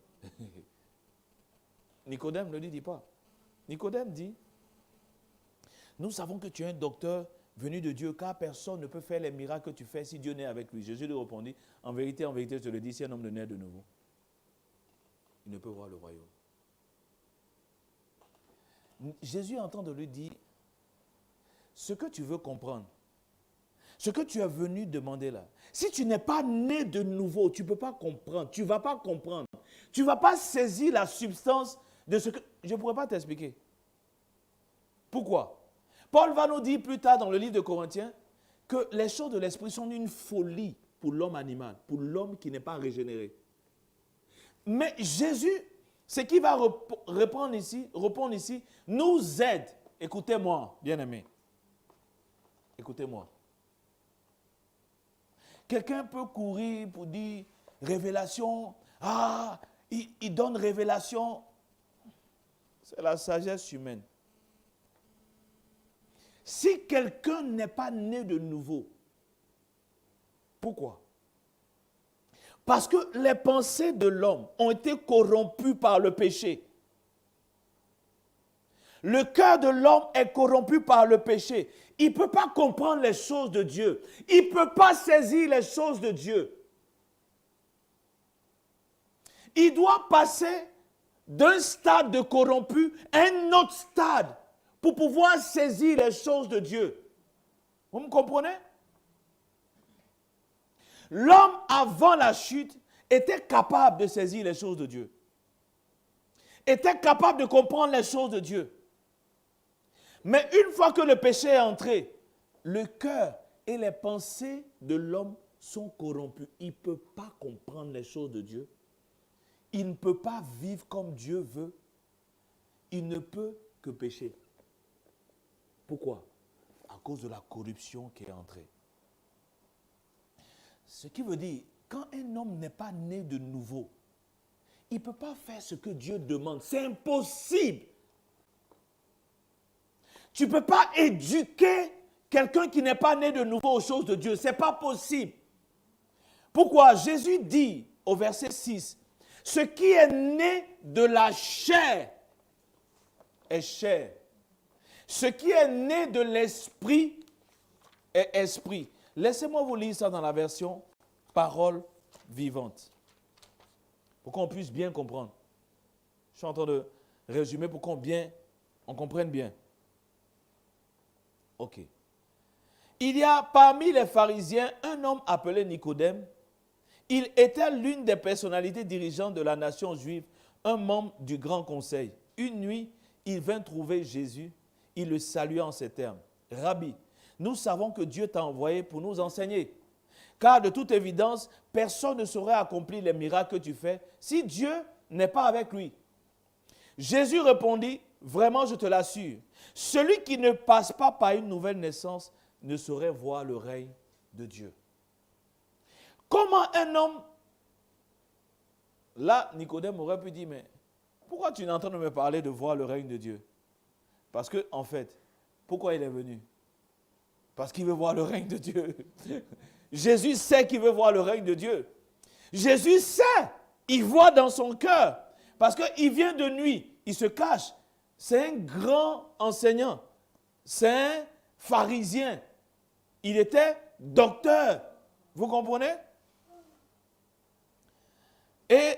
Nicodème ne lui dit pas. Nicodème dit, nous savons que tu es un docteur venu de Dieu, car personne ne peut faire les miracles que tu fais si Dieu n'est avec lui. Jésus lui répondit, en vérité, je te le dis, si un homme ne naît de nouveau, il ne peut voir le royaume. Jésus est en train de lui dire, ce que tu veux comprendre, ce que tu es venu demander là, si tu n'es pas né de nouveau, tu ne peux pas comprendre, tu ne vas pas comprendre, tu ne vas pas saisir la substance de ce que... Je ne pourrais pas t'expliquer. Pourquoi? Paul va nous dire plus tard dans le livre de Corinthiens que les choses de l'esprit sont une folie pour l'homme animal, pour l'homme qui n'est pas régénéré. Mais Jésus, ce qu'il va répondre ici, nous aide. Écoutez-moi, bien-aimés. Écoutez-moi. Quelqu'un peut courir pour dire révélation. Ah, il donne révélation. C'est la sagesse humaine. Si quelqu'un n'est pas né de nouveau, pourquoi? Parce que les pensées de l'homme ont été corrompues par le péché. Le cœur de l'homme est corrompu par le péché. Il ne peut pas comprendre les choses de Dieu. Il ne peut pas saisir les choses de Dieu. Il doit passer d'un stade de corrompu à un autre stade pour pouvoir saisir les choses de Dieu. Vous me comprenez? L'homme, avant la chute, était capable de saisir les choses de Dieu. Était capable de comprendre les choses de Dieu. Mais une fois que le péché est entré, le cœur et les pensées de l'homme sont corrompus. Il ne peut pas comprendre les choses de Dieu. Il ne peut pas vivre comme Dieu veut. Il ne peut que pécher. Pourquoi? À cause de la corruption qui est entrée. Ce qui veut dire, quand un homme n'est pas né de nouveau, il ne peut pas faire ce que Dieu demande. C'est impossible. Tu ne peux pas éduquer quelqu'un qui n'est pas né de nouveau aux choses de Dieu. Ce n'est pas possible. Pourquoi? Jésus dit au verset 6, « Ce qui est né de la chair est chair. Ce qui est né de l'esprit est esprit. » Laissez-moi vous lire ça dans la version parole vivante. Pour qu'on puisse bien comprendre. Je suis en train de résumer pour qu'on comprenne bien. Ok. Il y a parmi les pharisiens un homme appelé Nicodème. Il était l'une des personnalités dirigeantes de la nation juive, un membre du grand conseil. Une nuit, il vint trouver Jésus. Il le salua en ces termes. « Rabbi, nous savons que Dieu t'a envoyé pour nous enseigner. Car de toute évidence, personne ne saurait accomplir les miracles que tu fais si Dieu n'est pas avec lui. » Jésus répondit, « Vraiment, je te l'assure, celui qui ne passe pas par une nouvelle naissance ne saurait voir le règne de Dieu. » Comment un homme... Là, Nicodème aurait pu dire, mais pourquoi tu es en train de me parler de voir le règne de Dieu? Parce que, en fait, pourquoi il est venu? Parce qu'il veut voir le règne de Dieu. Jésus sait qu'il veut voir le règne de Dieu. Jésus sait, il voit dans son cœur. Parce qu'il vient de nuit, il se cache. C'est un grand enseignant. C'est un pharisien. Il était docteur. Vous comprenez? Et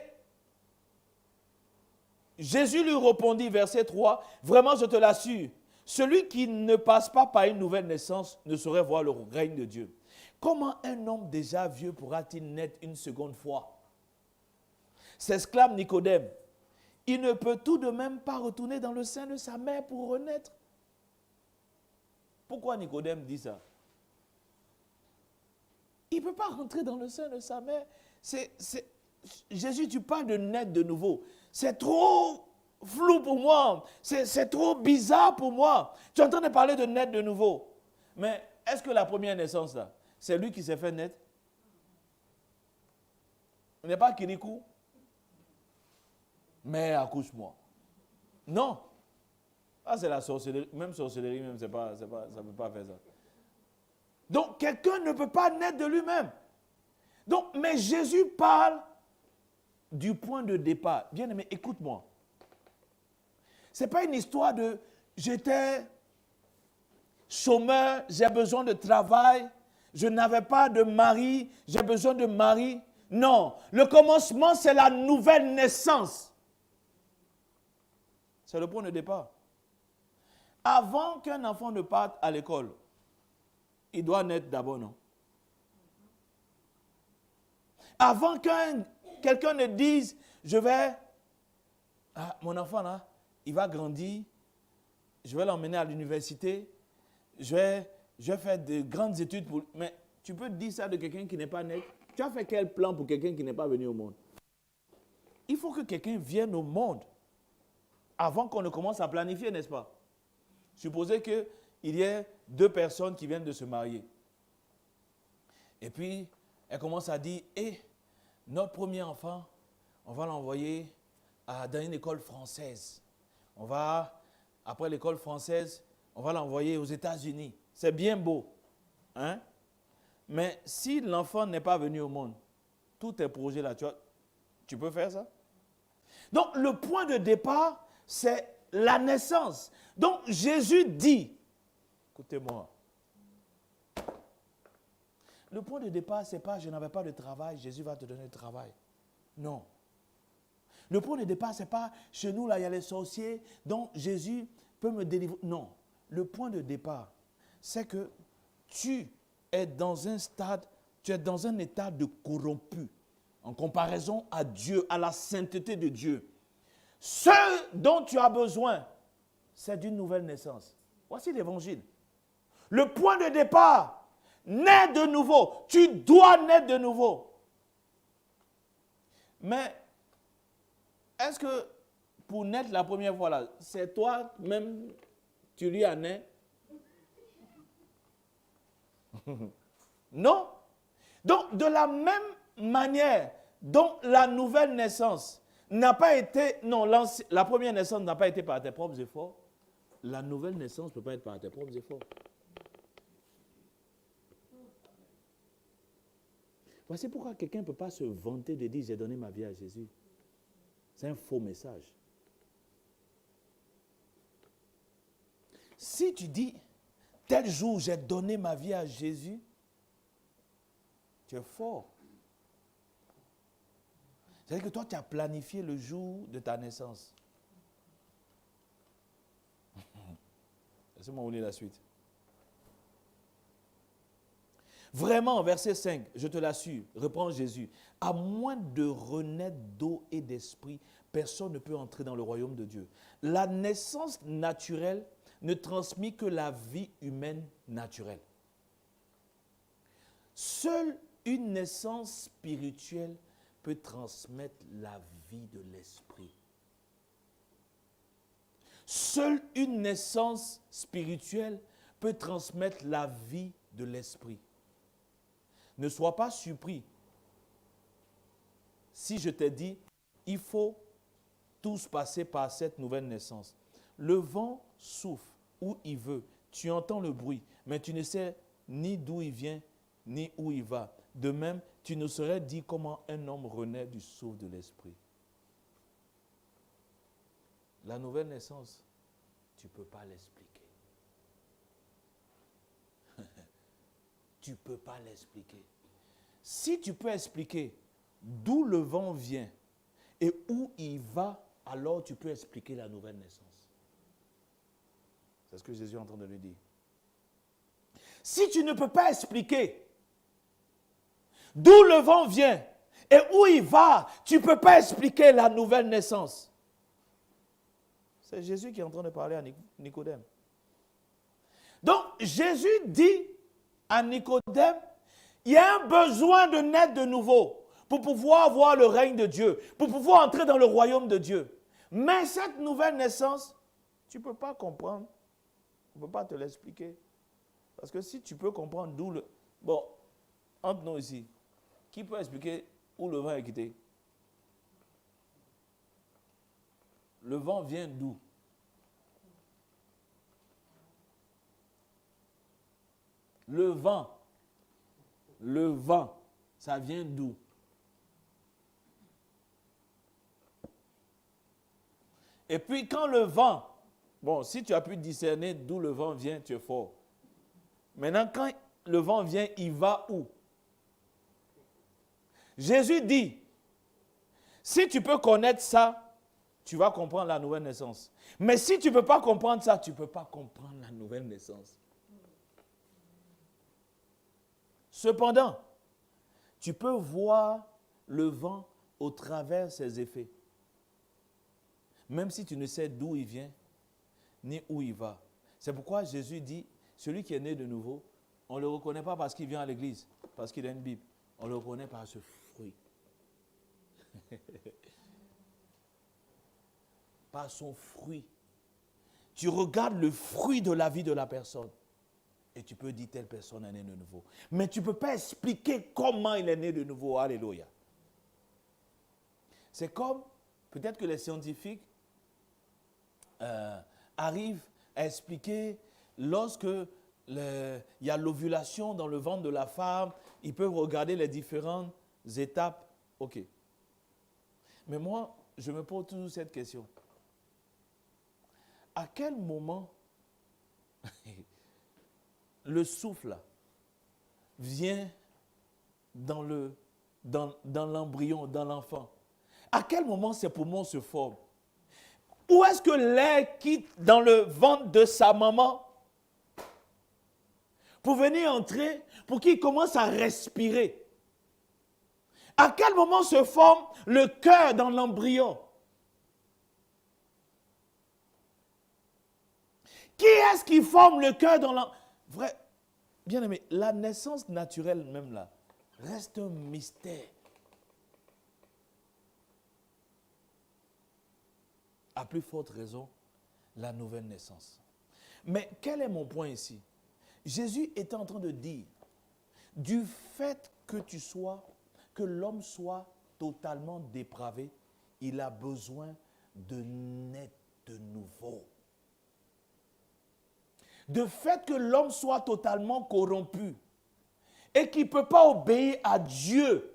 Jésus lui répondit, verset 3, « Vraiment, je te l'assure, celui qui ne passe pas par une nouvelle naissance ne saurait voir le règne de Dieu. » Comment un homme déjà vieux pourra-t-il naître une seconde fois? S'exclame Nicodème. Il ne peut tout de même pas retourner dans le sein de sa mère pour renaître. Pourquoi Nicodème dit ça? Il ne peut pas rentrer dans le sein de sa mère. Jésus, tu parles de naître de nouveau. C'est trop flou pour moi. C'est trop bizarre pour moi. Tu es en train de parler de naître de nouveau. Mais est-ce que la première naissance, là, c'est lui qui s'est fait naître? Ce n'est pas Kirikou? Mais accouche-moi. Non. Ah, c'est la sorcellerie. Même sorcellerie, même, ça ne peut pas faire ça. Donc, quelqu'un ne peut pas naître de lui-même. Donc, mais Jésus parle du point de départ. Bien aimé, écoute-moi. Ce n'est pas une histoire de j'étais chômeur, j'ai besoin de travail, je n'avais pas de mari, j'ai besoin de mari. Non, le commencement, c'est la nouvelle naissance. C'est le point de départ. Avant qu'un enfant ne parte à l'école, il doit naître d'abord, non? Avant que quelqu'un ne dise, je vais, mon enfant là, il va grandir, je vais l'emmener à l'université, je vais faire de grandes études. Mais tu peux dire ça de quelqu'un qui n'est pas né. Tu as fait quel plan pour quelqu'un qui n'est pas venu au monde? Il faut que quelqu'un vienne au monde avant qu'on ne commence à planifier, n'est-ce pas? Supposez qu'il y ait 2 personnes qui viennent de se marier. Et puis, elle commence à dire, notre premier enfant, on va l'envoyer dans une école française. Après l'école française, on va l'envoyer aux États-Unis. C'est bien beau. Hein? Mais si l'enfant n'est pas venu au monde, tous tes projets là, tu peux faire ça? Donc, le point de départ, c'est la naissance. Donc, Jésus dit, écoutez-moi, le point de départ, ce n'est pas je n'avais pas de travail, Jésus va te donner le travail. Non. Le point de départ, ce n'est pas chez nous, là, il y a les sorciers, donc Jésus peut me délivrer. Non. Le point de départ, c'est que tu es dans un stade, tu es dans un état de corrompu en comparaison à Dieu, à la sainteté de Dieu. Ce dont tu as besoin, c'est d'une nouvelle naissance. Voici l'évangile. Le point de départ, naître de nouveau. Tu dois naître de nouveau. Mais, est-ce que pour naître la première fois, là, c'est toi-même, tu lui as né? Non. Donc, de la même manière dont la nouvelle naissance n'a pas été, non, la première naissance n'a pas été par tes propres efforts, la nouvelle naissance ne peut pas être par tes propres efforts. Voici pourquoi quelqu'un ne peut pas se vanter de dire « j'ai donné ma vie à Jésus ». C'est un faux message. Si tu dis « tel jour j'ai donné ma vie à Jésus », tu es fort. C'est-à-dire que toi, tu as planifié le jour de ta naissance. Laissez-moi vous lire la suite. Vraiment, verset 5, je te l'assure, reprend Jésus, à moins de renaître d'eau et d'esprit, personne ne peut entrer dans le royaume de Dieu. La naissance naturelle ne transmet que la vie humaine naturelle. Seule une naissance spirituelle peut transmettre la vie de l'esprit. Seule une naissance spirituelle peut transmettre la vie de l'esprit. Ne sois pas surpris si je te dis, il faut tous passer par cette nouvelle naissance. Le vent souffle où il veut, tu entends le bruit, mais tu ne sais ni d'où il vient, ni où il va. De même, tu ne saurais dire comment un homme renaît du souffle de l'esprit. La nouvelle naissance, tu ne peux pas l'expliquer. Tu ne peux pas l'expliquer. Si tu peux expliquer d'où le vent vient et où il va, alors tu peux expliquer la nouvelle naissance. C'est ce que Jésus est en train de lui dire. Si tu ne peux pas expliquer d'où le vent vient et où il va, tu ne peux pas expliquer la nouvelle naissance. C'est Jésus qui est en train de parler à Nicodème. Donc, Jésus dit à Nicodème, il y a un besoin de naître de nouveau pour pouvoir voir le règne de Dieu, pour pouvoir entrer dans le royaume de Dieu. Mais cette nouvelle naissance, tu ne peux pas comprendre. On ne peut pas te l'expliquer. Parce que si tu peux comprendre d'où le... Bon, entre nous ici, qui peut expliquer où le vent est quitté? Le vent vient d'où? Le vent, ça vient d'où? Et puis quand le vent, bon, si tu as pu discerner d'où le vent vient, tu es fort. Maintenant, quand le vent vient, il va où? Jésus dit, si tu peux connaître ça, tu vas comprendre la nouvelle naissance. Mais si tu ne peux pas comprendre ça, tu ne peux pas comprendre la nouvelle naissance. Cependant, tu peux voir le vent au travers ses effets. Même si tu ne sais d'où il vient, ni où il va. C'est pourquoi Jésus dit, celui qui est né de nouveau, on ne le reconnaît pas parce qu'il vient à l'église, parce qu'il a une Bible. On le reconnaît par ce fruit. Par son fruit. Tu regardes le fruit de la vie de la personne et tu peux dire telle personne est née de nouveau. Mais tu ne peux pas expliquer comment il est né de nouveau. Alléluia. C'est comme, peut-être que les scientifiques arrivent à expliquer lorsque il y a l'ovulation dans le ventre de la femme, ils peuvent regarder les différentes étapes. OK. Mais moi, je me pose toujours cette question. À quel moment le souffle vient dans l'embryon, dans l'enfant? À quel moment ces poumons se forment? Où est-ce que l'air quitte dans le ventre de sa maman pour venir entrer, pour qu'il commence à respirer? À quel moment se forme le cœur dans l'embryon? Qui est-ce qui forme le cœur dans l'embryon? Vrai, bien aimé, la naissance naturelle même là reste un mystère. À plus forte raison, la nouvelle naissance. Mais quel est mon point ici? Jésus est en train de dire, du fait que l'homme soit totalement dépravé, il a besoin de naître de nouveau. Du fait que l'homme soit totalement corrompu et qu'il ne peut pas obéir à Dieu,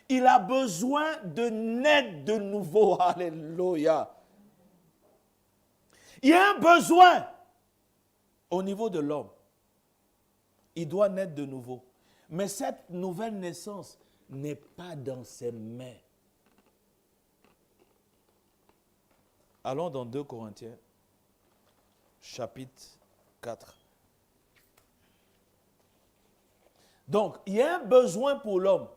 il a besoin de naître de nouveau. Alléluia. Il y a un besoin au niveau de l'homme. Il doit naître de nouveau. Mais cette nouvelle naissance n'est pas dans ses mains. Allons dans 2 Corinthiens, chapitre 4. Donc, il y a un besoin pour l'homme.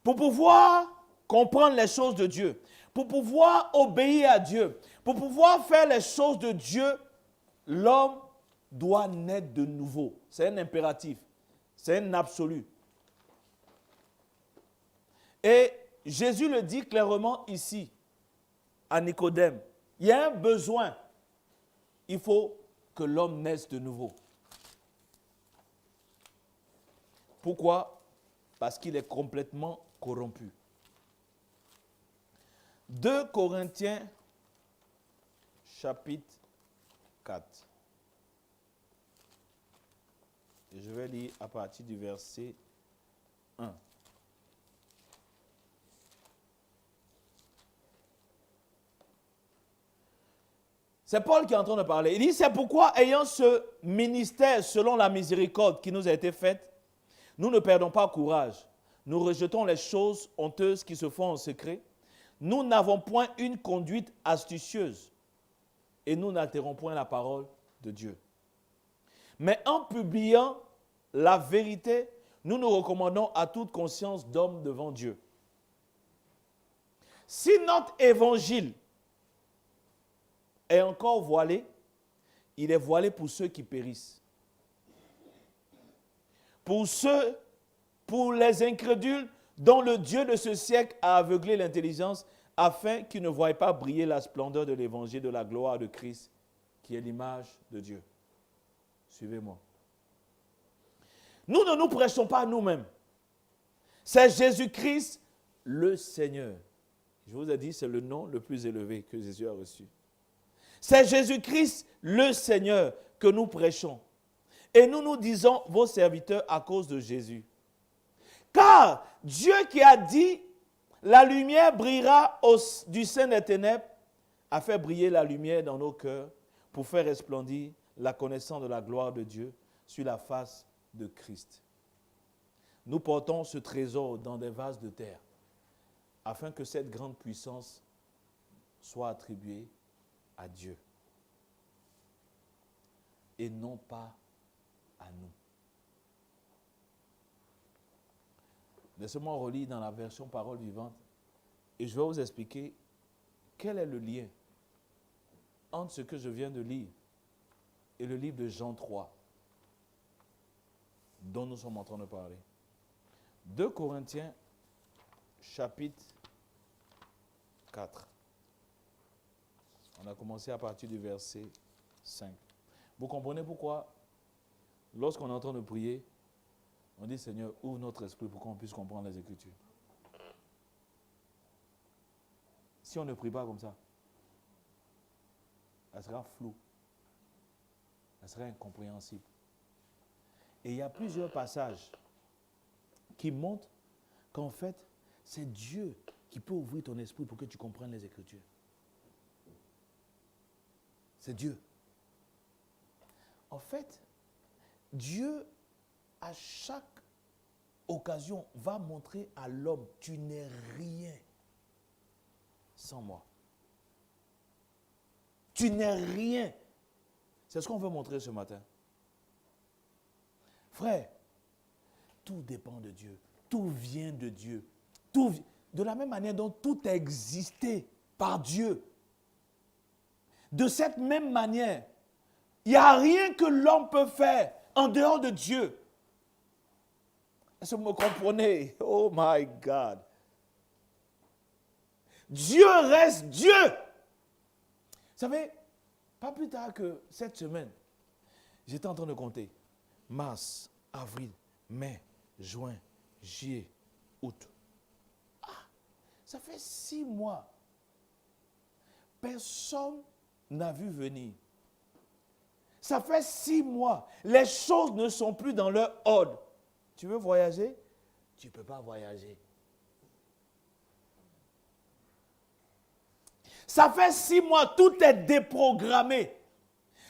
Pour pouvoir comprendre les choses de Dieu, pour pouvoir obéir à Dieu, pour pouvoir faire les choses de Dieu, l'homme doit naître de nouveau. C'est un impératif. C'est un absolu. Et Jésus le dit clairement ici, à Nicodème. Il y a un besoin. Il faut que l'homme naisse de nouveau. Pourquoi? Parce qu'il est complètement corrompu. 2 Corinthiens, chapitre 4. Et je vais lire à partir du verset 1. C'est Paul qui est en train de parler. Il dit, c'est pourquoi, ayant ce ministère selon la miséricorde qui nous a été faite, nous ne perdons pas courage. Nous rejetons les choses honteuses qui se font en secret. Nous n'avons point une conduite astucieuse et nous n'altérons point la parole de Dieu. Mais en publiant la vérité, nous nous recommandons à toute conscience d'homme devant Dieu. Si notre évangile est encore voilé, il est voilé pour ceux qui périssent. Pour les incrédules dont le Dieu de ce siècle a aveuglé l'intelligence afin qu'ils ne voient pas briller la splendeur de l'évangile de la gloire de Christ qui est l'image de Dieu. Suivez-moi. Nous ne nous prêchons pas à nous-mêmes. C'est Jésus-Christ le Seigneur. Je vous ai dit, c'est le nom le plus élevé que Jésus a reçu. C'est Jésus-Christ le Seigneur que nous prêchons. Et nous nous disons vos serviteurs à cause de Jésus. Car Dieu qui a dit, la lumière brillera du sein des ténèbres, a fait briller la lumière dans nos cœurs pour faire resplendir la connaissance de la gloire de Dieu sur la face de Christ. Nous portons ce trésor dans des vases de terre, afin que cette grande puissance soit attribuée à Dieu et non pas à nous. Laissez-moi relire dans la version Parole vivante et je vais vous expliquer quel est le lien entre ce que je viens de lire et le livre de Jean 3 dont nous sommes en train de parler. 2 Corinthiens chapitre 4. On a commencé à partir du verset 5. Vous comprenez pourquoi, lorsqu'on est en train de prier, on dit Seigneur, ouvre notre esprit pour qu'on puisse comprendre les Écritures. Si on ne prie pas comme ça, elle sera floue, elle sera incompréhensible. Et il y a plusieurs passages qui montrent qu'en fait, c'est Dieu qui peut ouvrir ton esprit pour que tu comprennes les Écritures. C'est Dieu. En fait, Dieu, à chaque occasion, va montrer à l'homme, tu n'es rien sans moi. Tu n'es rien. C'est ce qu'on veut montrer ce matin. Frère, tout dépend de Dieu. Tout vient de Dieu. De la même manière dont tout a existé par Dieu. De cette même manière, il n'y a rien que l'homme peut faire en dehors de Dieu. Est-ce que vous me comprenez? Oh my God. Dieu reste Dieu. Vous savez, pas plus tard que cette semaine, j'étais en train de compter. Mars, avril, mai, juin, juillet, août. Ah, ça fait 6 mois. Personne n'a vu venir. Ça fait 6 mois. Les choses ne sont plus dans leur ordre. Tu veux voyager? Tu ne peux pas voyager. Ça fait 6 mois, tout est déprogrammé.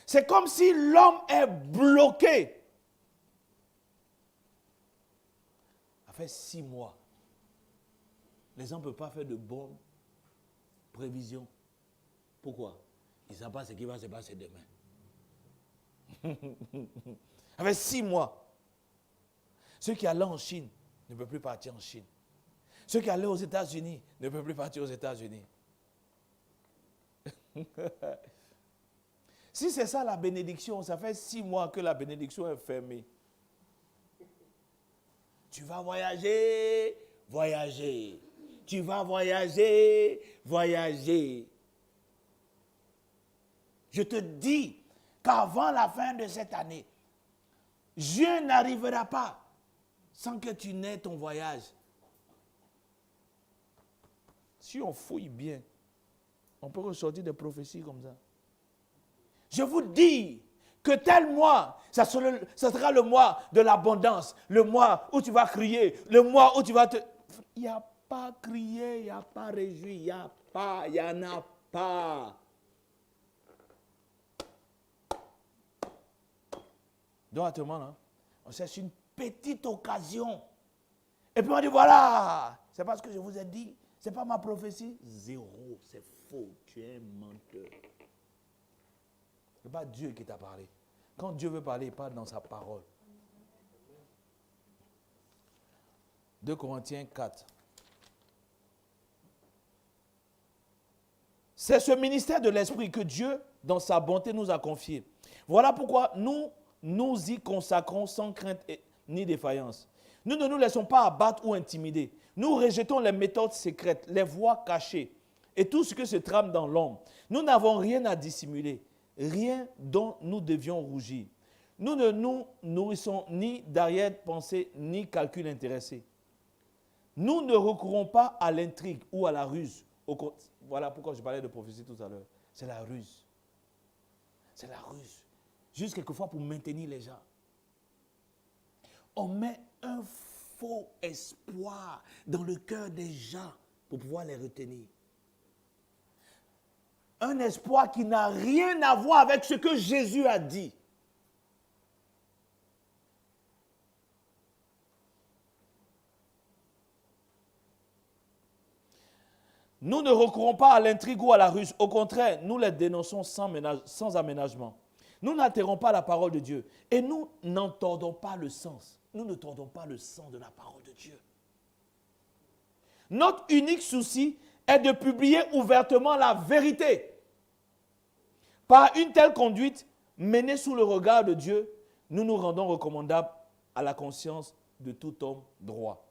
C'est comme si l'homme est bloqué. Ça fait 6 mois. Les gens ne peuvent pas faire de bonnes prévisions. Pourquoi? Ils ne savent pas ce qui va se passer demain. Ça fait 6 mois. Ceux qui allaient en Chine ne peuvent plus partir en Chine. Ceux qui allaient aux États-Unis ne peuvent plus partir aux États-Unis. Si c'est ça la bénédiction, ça fait 6 mois que la bénédiction est fermée. Tu vas voyager, voyager. Tu vas voyager, voyager. Je te dis qu'avant la fin de cette année, Dieu n'arrivera pas sans que tu n'aies ton voyage. Si on fouille bien, on peut ressortir des prophéties comme ça. Je vous dis que tel mois, ça sera le mois de l'abondance, le mois où tu vas crier, le mois où tu vas te... Il n'y a pas crié, il n'y a pas réjoui, il n'y a pas, il n'y en a pas. Donc actuellement, là, on cherche une petite occasion. Et puis on dit, voilà, c'est pas ce que je vous ai dit, c'est pas ma prophétie. Zéro, c'est faux, tu es un menteur. Ce n'est pas Dieu qui t'a parlé. Quand Dieu veut parler, il parle dans sa parole. 2 Corinthiens 4. C'est ce ministère de l'Esprit que Dieu, dans sa bonté, nous a confié. Voilà pourquoi nous y consacrons sans crainte ni défaillance. Nous ne nous laissons pas abattre ou intimider. Nous rejetons les méthodes secrètes, les voies cachées et tout ce que se trame dans l'ombre. Nous n'avons rien à dissimuler, rien dont nous devions rougir. Nous ne nous nourrissons ni d'arrière-pensée ni calcul intéressé. Nous ne recourons pas à l'intrigue ou à la ruse. Voilà pourquoi je parlais de prophétie tout à l'heure. C'est la ruse. C'est la ruse. Juste quelquefois pour maintenir les gens. On met un faux espoir dans le cœur des gens pour pouvoir les retenir. Un espoir qui n'a rien à voir avec ce que Jésus a dit. Nous ne recourons pas à l'intrigue ou à la ruse. Au contraire, nous les dénonçons sans aménagement. Nous n'altérons pas la parole de Dieu. Et nous n'en tordons pas le sens. Nous ne tordons pas le sens de la parole de Dieu. Notre unique souci est de publier ouvertement la vérité. Par une telle conduite, menée sous le regard de Dieu, nous nous rendons recommandables à la conscience de tout homme droit.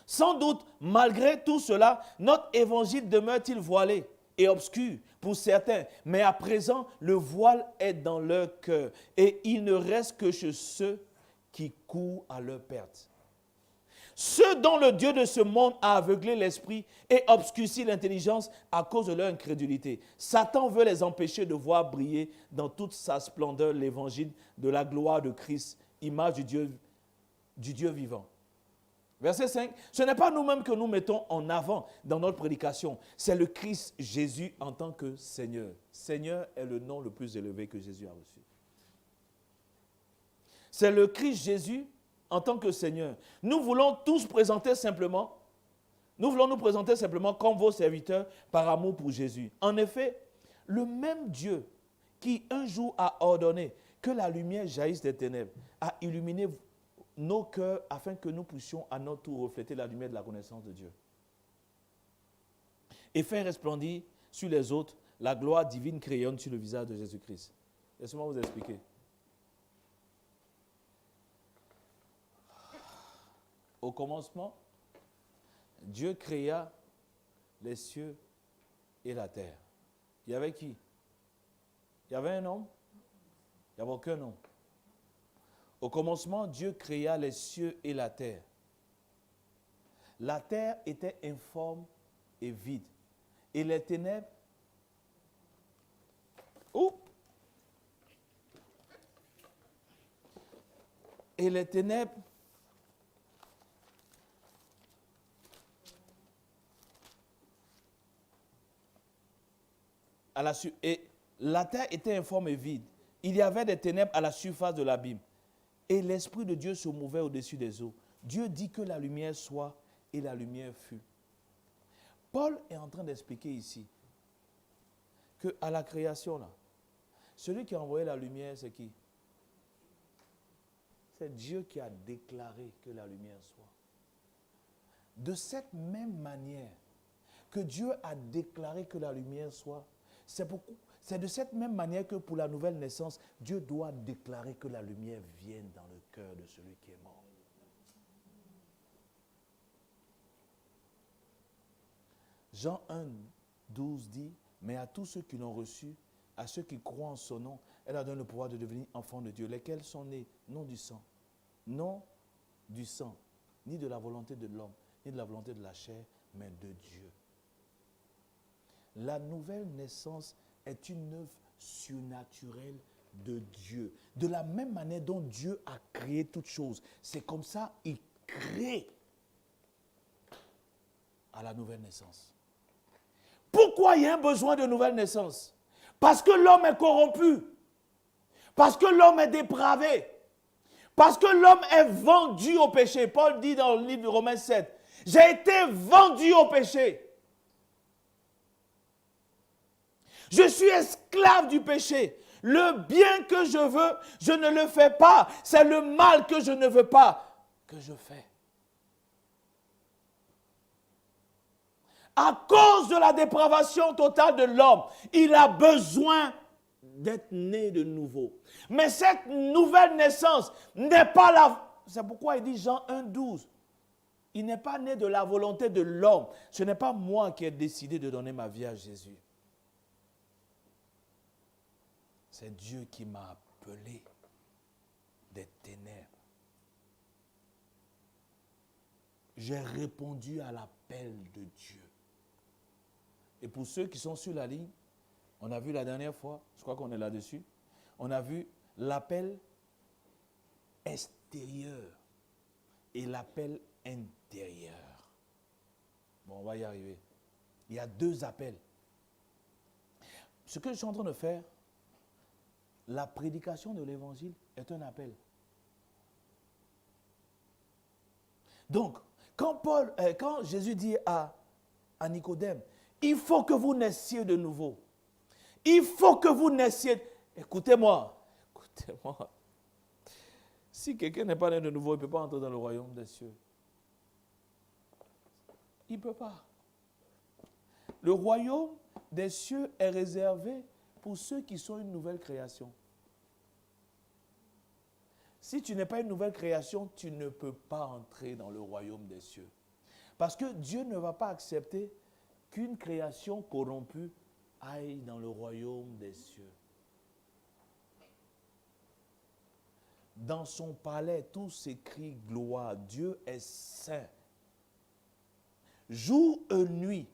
Sans doute, malgré tout cela, notre évangile demeure-t-il voilé et obscur pour certains, mais à présent, le voile est dans leur cœur et il ne reste que chez ceux qui courent à leur perte. Ceux dont le Dieu de ce monde a aveuglé l'esprit et obscurci l'intelligence à cause de leur incrédulité. Satan veut les empêcher de voir briller dans toute sa splendeur l'évangile de la gloire de Christ, image du Dieu vivant. Verset 5, ce n'est pas nous-mêmes que nous mettons en avant dans notre prédication, c'est le Christ Jésus en tant que Seigneur. Seigneur est le nom le plus élevé que Jésus a reçu. C'est le Christ Jésus en tant que Seigneur. Nous voulons nous présenter simplement comme vos serviteurs par amour pour Jésus. En effet, le même Dieu qui un jour a ordonné que la lumière jaillisse des ténèbres, a illuminé nos cœurs afin que nous puissions à notre tour refléter la lumière de la connaissance de Dieu. Et faire resplendir sur les autres la gloire divine crayonne sur le visage de Jésus-Christ. Laissez-moi vous expliquer. Au commencement, Dieu créa les cieux et la terre. Il y avait qui? Il y avait un homme? Il n'y avait aucun homme. Au commencement, Dieu créa les cieux et la terre. La terre était informe et vide. Et les ténèbres... Et les ténèbres... Et la terre était informe et vide. Il y avait des ténèbres à la surface de l'abîme. Et l'Esprit de Dieu se mouvait au-dessus des eaux. Dieu dit que la lumière soit et la lumière fut. Paul est en train d'expliquer ici qu'à la création, là, celui qui a envoyé la lumière, c'est qui? C'est Dieu qui a déclaré que la lumière soit. De cette même manière que Dieu a déclaré que la lumière soit, c'est de cette même manière que pour la nouvelle naissance, Dieu doit déclarer que la lumière vienne dans le cœur de celui qui est mort. Jean 1, 12 dit, mais à tous ceux qui l'ont reçu, à ceux qui croient en son nom, elle a donné le pouvoir de devenir enfants de Dieu, lesquels sont nés non du sang, ni de la volonté de l'homme, ni de la volonté de la chair, mais de Dieu. La nouvelle naissance est une œuvre surnaturelle de Dieu. De la même manière dont Dieu a créé toutes choses, c'est comme ça qu'il crée à la nouvelle naissance. Pourquoi il y a un besoin de nouvelle naissance? Parce que l'homme est corrompu. Parce que l'homme est dépravé. Parce que l'homme est vendu au péché. Paul dit dans le livre de Romains 7, j'ai été vendu au péché. Je suis esclave du péché. Le bien que je veux, je ne le fais pas. C'est le mal que je ne veux pas que je fais. À cause de la dépravation totale de l'homme, il a besoin d'être né de nouveau. Mais cette nouvelle naissance n'est pas la... C'est pourquoi il dit Jean 1, 12. Il n'est pas né de la volonté de l'homme. Ce n'est pas moi qui ai décidé de donner ma vie à Jésus. C'est Dieu qui m'a appelé des ténèbres. J'ai répondu à l'appel de Dieu. Et pour ceux qui sont sur la ligne, on a vu la dernière fois, je crois qu'on est là-dessus, on a vu l'appel extérieur et l'appel intérieur. Bon, on va y arriver. Il y a deux appels. ce que je suis en train de faire, la prédication de l'évangile est un appel. Donc, quand Jésus dit à Nicodème, il faut que vous naissiez de nouveau. Il faut que vous naissiez. Écoutez-moi. Si quelqu'un n'est pas né de nouveau, il ne peut pas entrer dans le royaume des cieux. Il ne peut pas. Le royaume des cieux est réservé pour ceux qui sont une nouvelle création. Si tu n'es pas une nouvelle création, tu ne peux pas entrer dans le royaume des cieux. Parce que Dieu ne va pas accepter qu'une création corrompue aille dans le royaume des cieux. Dans son palais, tout s'écrit gloire. Dieu est saint. Jour et nuit,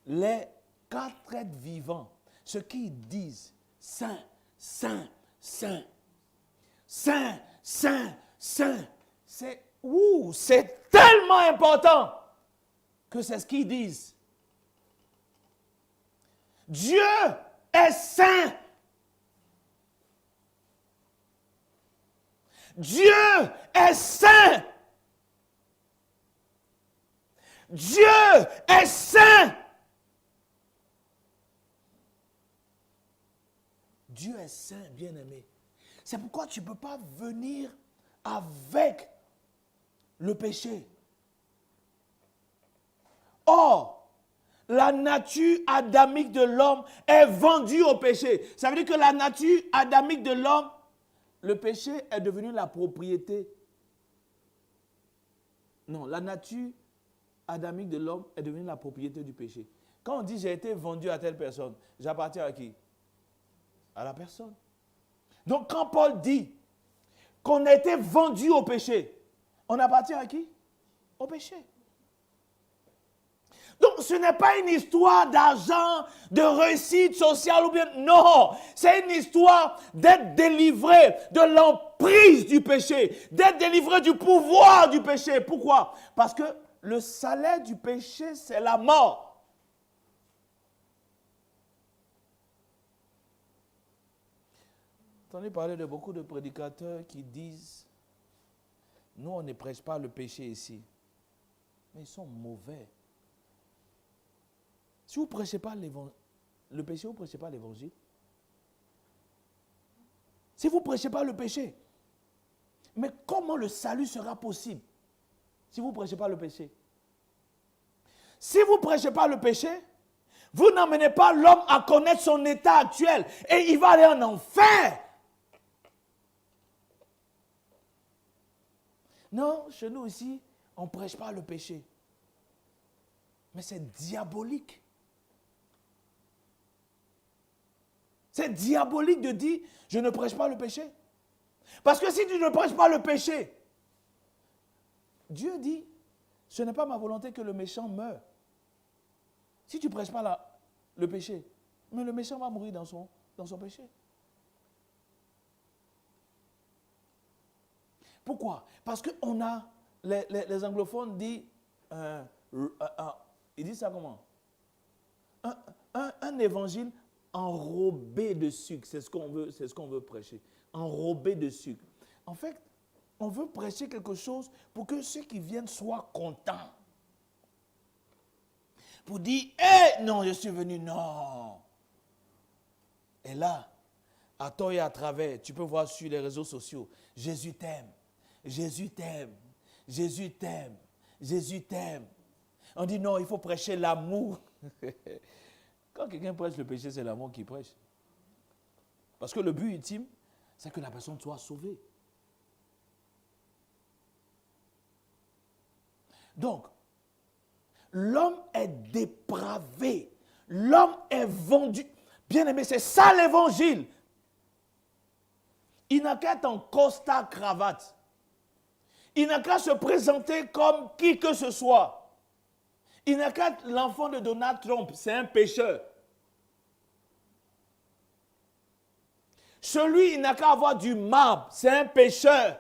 les 4 êtres vivants, ce qu'ils disent, saint, saint, saint, saint, saint, saint, c'est tellement important que c'est ce qu'ils disent. Dieu est saint. Dieu est saint. Dieu est saint. Dieu est saint, bien-aimé. C'est pourquoi tu ne peux pas venir avec le péché. Or, la nature adamique de l'homme est vendue au péché. Ça veut dire que la nature adamique de l'homme, le péché est devenu la propriété. Non, la nature adamique de l'homme est devenue la propriété du péché. Quand on dit j'ai été vendu à telle personne, j'appartiens à qui? À la personne. Donc quand Paul dit qu'on a été vendu au péché, on appartient à qui? Au péché. Donc ce n'est pas une histoire d'argent, de réussite sociale ou bien... Non, c'est une histoire d'être délivré de l'emprise du péché, d'être délivré du pouvoir du péché. Pourquoi? Parce que le salaire du péché, c'est la mort. J'ai entendu parler de beaucoup de prédicateurs qui disent, nous on ne prêche pas le péché ici, mais ils sont mauvais. Si vous ne prêchez pas le péché, vous ne prêchez pas l'évangile. Si vous ne prêchez pas le péché, mais comment le salut sera possible si vous ne prêchez pas le péché? Si vous ne prêchez pas le péché, vous n'emmenez pas l'homme à connaître son état actuel et il va aller en enfer. Non, chez nous ici, on ne prêche pas le péché. Mais c'est diabolique. C'est diabolique de dire, je ne prêche pas le péché. Parce que si tu ne prêches pas le péché, Dieu dit, ce n'est pas ma volonté que le méchant meure. Si tu ne prêches pas le péché, mais le méchant va mourir dans son péché. Pourquoi? Parce qu'on a, les anglophones disent, ils disent ça comment? Un évangile enrobé de sucre, c'est ce qu'on veut prêcher. Enrobé de sucre. En fait, on veut prêcher quelque chose pour que ceux qui viennent soient contents. Pour dire, non, je suis venu, non. Et là, à tort et à travers, tu peux voir sur les réseaux sociaux, Jésus t'aime, Jésus t'aime, Jésus t'aime, Jésus t'aime. On dit non, il faut prêcher l'amour. Quand quelqu'un prêche le péché, c'est l'amour qui prêche. Parce que le but ultime, c'est que la personne soit sauvée. Donc, l'homme est dépravé. L'homme est vendu. Bien aimé, c'est ça l'évangile. Il n'a qu'à être en costard cravate. Il n'a qu'à se présenter comme qui que ce soit. Il n'a qu'à être l'enfant de Donald Trump. C'est un pécheur. Celui, il n'a qu'à avoir du marbre. C'est un pécheur.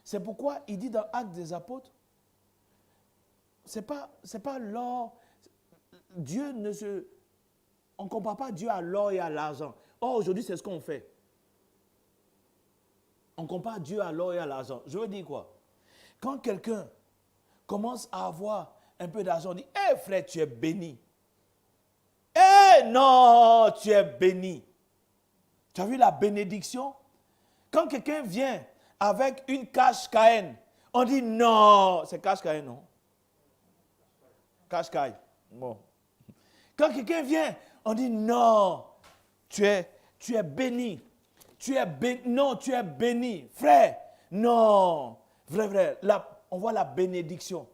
C'est pourquoi il dit dans Actes des Apôtres, c'est pas l'or Dieu ne se... On ne compare pas Dieu à l'or et à l'argent. Or, aujourd'hui, c'est ce qu'on fait. On compare Dieu à l'or et à l'argent. Je veux dire quoi? Quand quelqu'un commence à avoir un peu d'argent, on dit, hé frère, tu es béni. Eh non, tu es béni. Tu as vu la bénédiction? Quand quelqu'un vient avec une cache Caïn, on dit non, c'est cache Caïn, non? Cache Caïn. Bon. Quand quelqu'un vient, on dit non, tu es béni. Tu es béni. Non, tu es béni. Frère, non. Vrai, là, on voit la bénédiction.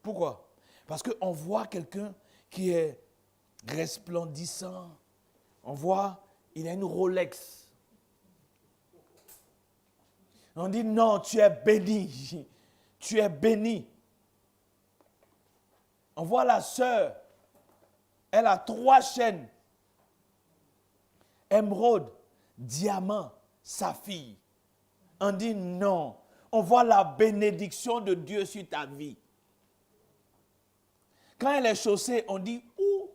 Pourquoi? Parce qu'on voit quelqu'un qui est resplendissant. On voit, il a une Rolex. On dit non, tu es béni. Tu es béni. On voit la sœur. Elle a 3 chaînes. Émeraude, diamant, saphir. On dit non. On voit la bénédiction de Dieu sur ta vie. Quand elle est chaussée, on dit où?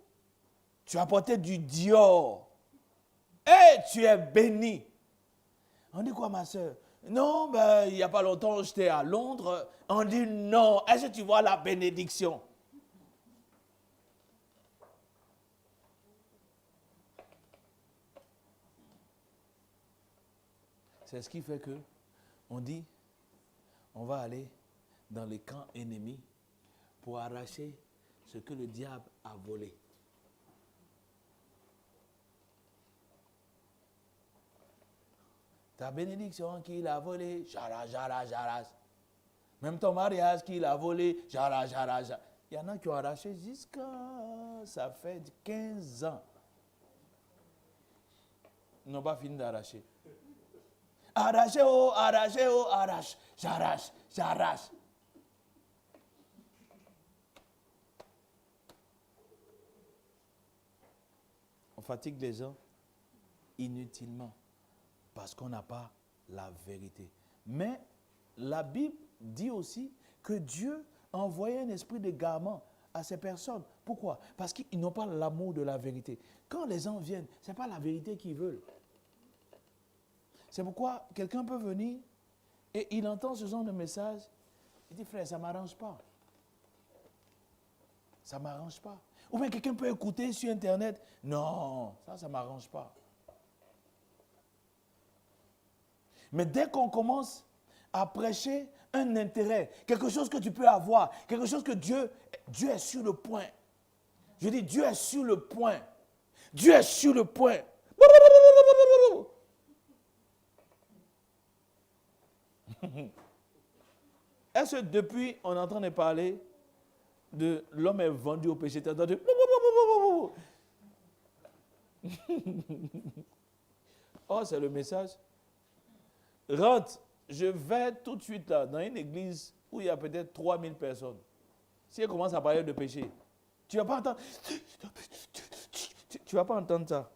Tu as porté du Dior. Et tu es béni. On dit quoi, ma soeur? Non, ben, il n'y a pas longtemps, j'étais à Londres. On dit non. Est-ce que tu vois la bénédiction? C'est ce qui fait que on dit, on va aller dans les camps ennemis pour arracher ce que le diable a volé. Ta bénédiction qu'il a volée, j'arrache. Même ton mariage qu'il a volé, j'arrache. Il y en a qui ont arraché jusqu'à, ça fait 15 ans. Ils n'ont pas fini d'arracher. Arraché, arrache, j'arrache. On fatigue les gens inutilement parce qu'on n'a pas la vérité. Mais la Bible dit aussi que Dieu a envoyé un esprit d'égarement à ces personnes. Pourquoi? Parce qu'ils n'ont pas l'amour de la vérité. Quand les gens viennent, ce n'est pas la vérité qu'ils veulent. C'est pourquoi quelqu'un peut venir et il entend ce genre de message. Il dit, frère, ça ne m'arrange pas. Ça ne m'arrange pas. Ou bien quelqu'un peut écouter sur Internet. Non, ça ne m'arrange pas. Mais dès qu'on commence à prêcher un intérêt, quelque chose que tu peux avoir, quelque chose que Dieu est sur le point. Je dis, Dieu est sur le point. Dieu est sur le point. Est-ce que depuis, on est en train de parler de l'homme est vendu au péché, tu as entendu? Oh, c'est le message. Rentre, je vais tout de suite là, dans une église où il y a peut-être 3000 personnes. Si elle commence à parler de péché, tu ne vas pas entendre. Tu ne vas pas entendre ça.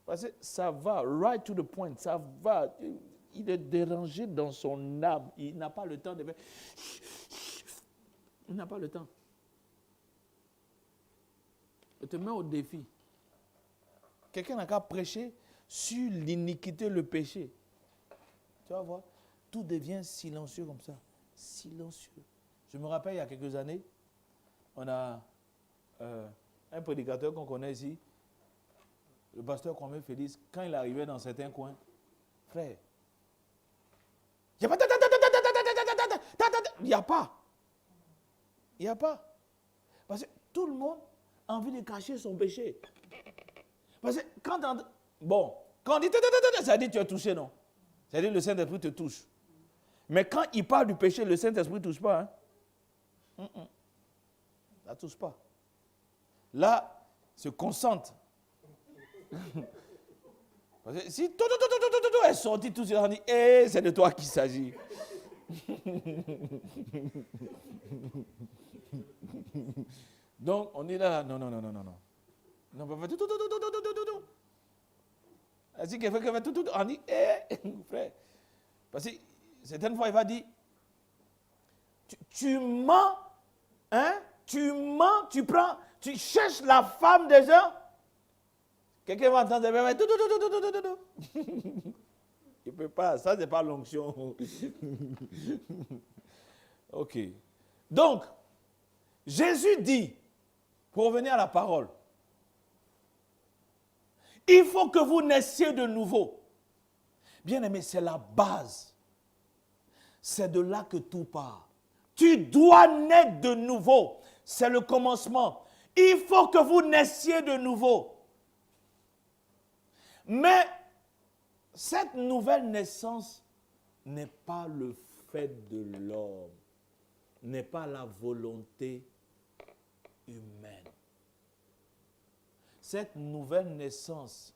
Parce que ça va, right to the point, ça va. Il est dérangé dans son âme. Il n'a pas le temps de faire. Il n'a pas le temps. Je te mets au défi. Quelqu'un n'a qu'à prêcher sur l'iniquité, le péché. Tu vas voir, tout devient silencieux comme ça. Silencieux. Je me rappelle, il y a quelques années, on a un prédicateur qu'on connaît ici, le pasteur Kwame Félix, quand il arrivait dans certains coins, frère, il n'y a pas. Il n'y a pas. Il n'y a pas. Parce que tout le monde a envie de cacher son péché. Parce que quand on dit, ça dit tu es touché, non? Ça dit le Saint-Esprit te touche. Mais quand il parle du péché, le Saint-Esprit ne touche pas. Hein? Ça ne touche pas. Là, se concentre. Parce que si tout est sorti, tout ça, on dit, c'est de toi qu'il s'agit. Donc, on est là, non. Non, pas tout. Ainsi qu'il fait tout, on dit, frère. Parce que certaines fois, il va dire, tu mens, hein? tu mens, tu cherches la femme des gens. Quelqu'un va entendre, il ne peut pas, ça n'est pas l'onction. Ok. Donc, Jésus dit, pour revenir à la parole, il faut que vous naissiez de nouveau. Bien aimé, c'est la base. C'est de là que tout part. Tu dois naître de nouveau. C'est le commencement. Il faut que vous naissiez de nouveau. Mais cette nouvelle naissance n'est pas le fait de l'homme, n'est pas la volonté humaine. Cette nouvelle naissance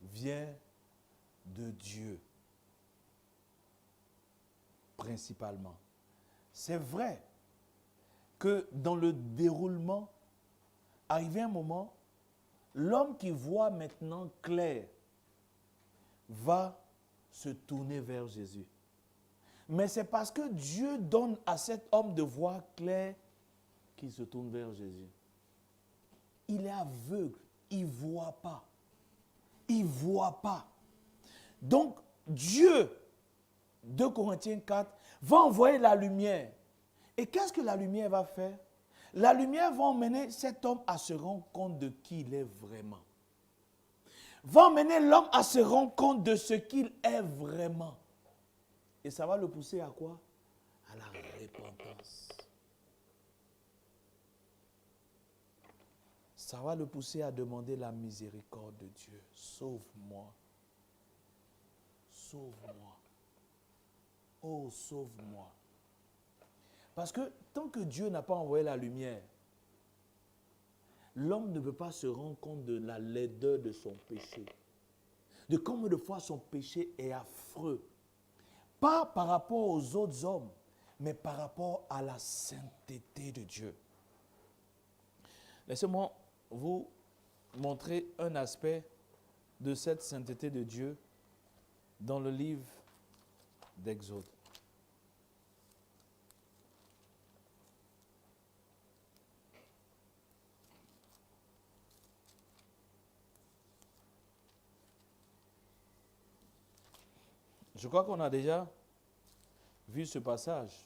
vient de Dieu, principalement. C'est vrai que dans le déroulement, arrivé un moment, l'homme qui voit maintenant clair va se tourner vers Jésus. Mais c'est parce que Dieu donne à cet homme de voir clair qu'il se tourne vers Jésus. Il est aveugle, il ne voit pas. Il ne voit pas. Donc, Dieu, 2 Corinthiens 4, va envoyer la lumière. Et qu'est-ce que la lumière va faire? La lumière va emmener cet homme à se rendre compte de qui il est vraiment. Va emmener l'homme à se rendre compte de ce qu'il est vraiment. Et ça va le pousser à quoi? À la repentance. Ça va le pousser à demander la miséricorde de Dieu. Sauve-moi. Sauve-moi. Oh, sauve-moi. Parce que tant que Dieu n'a pas envoyé la lumière, l'homme ne peut pas se rendre compte de la laideur de son péché. De combien de fois son péché est affreux. Pas par rapport aux autres hommes, mais par rapport à la sainteté de Dieu. Laissez-moi vous montrer un aspect de cette sainteté de Dieu dans le livre d'Exode. Je crois qu'on a déjà vu ce passage.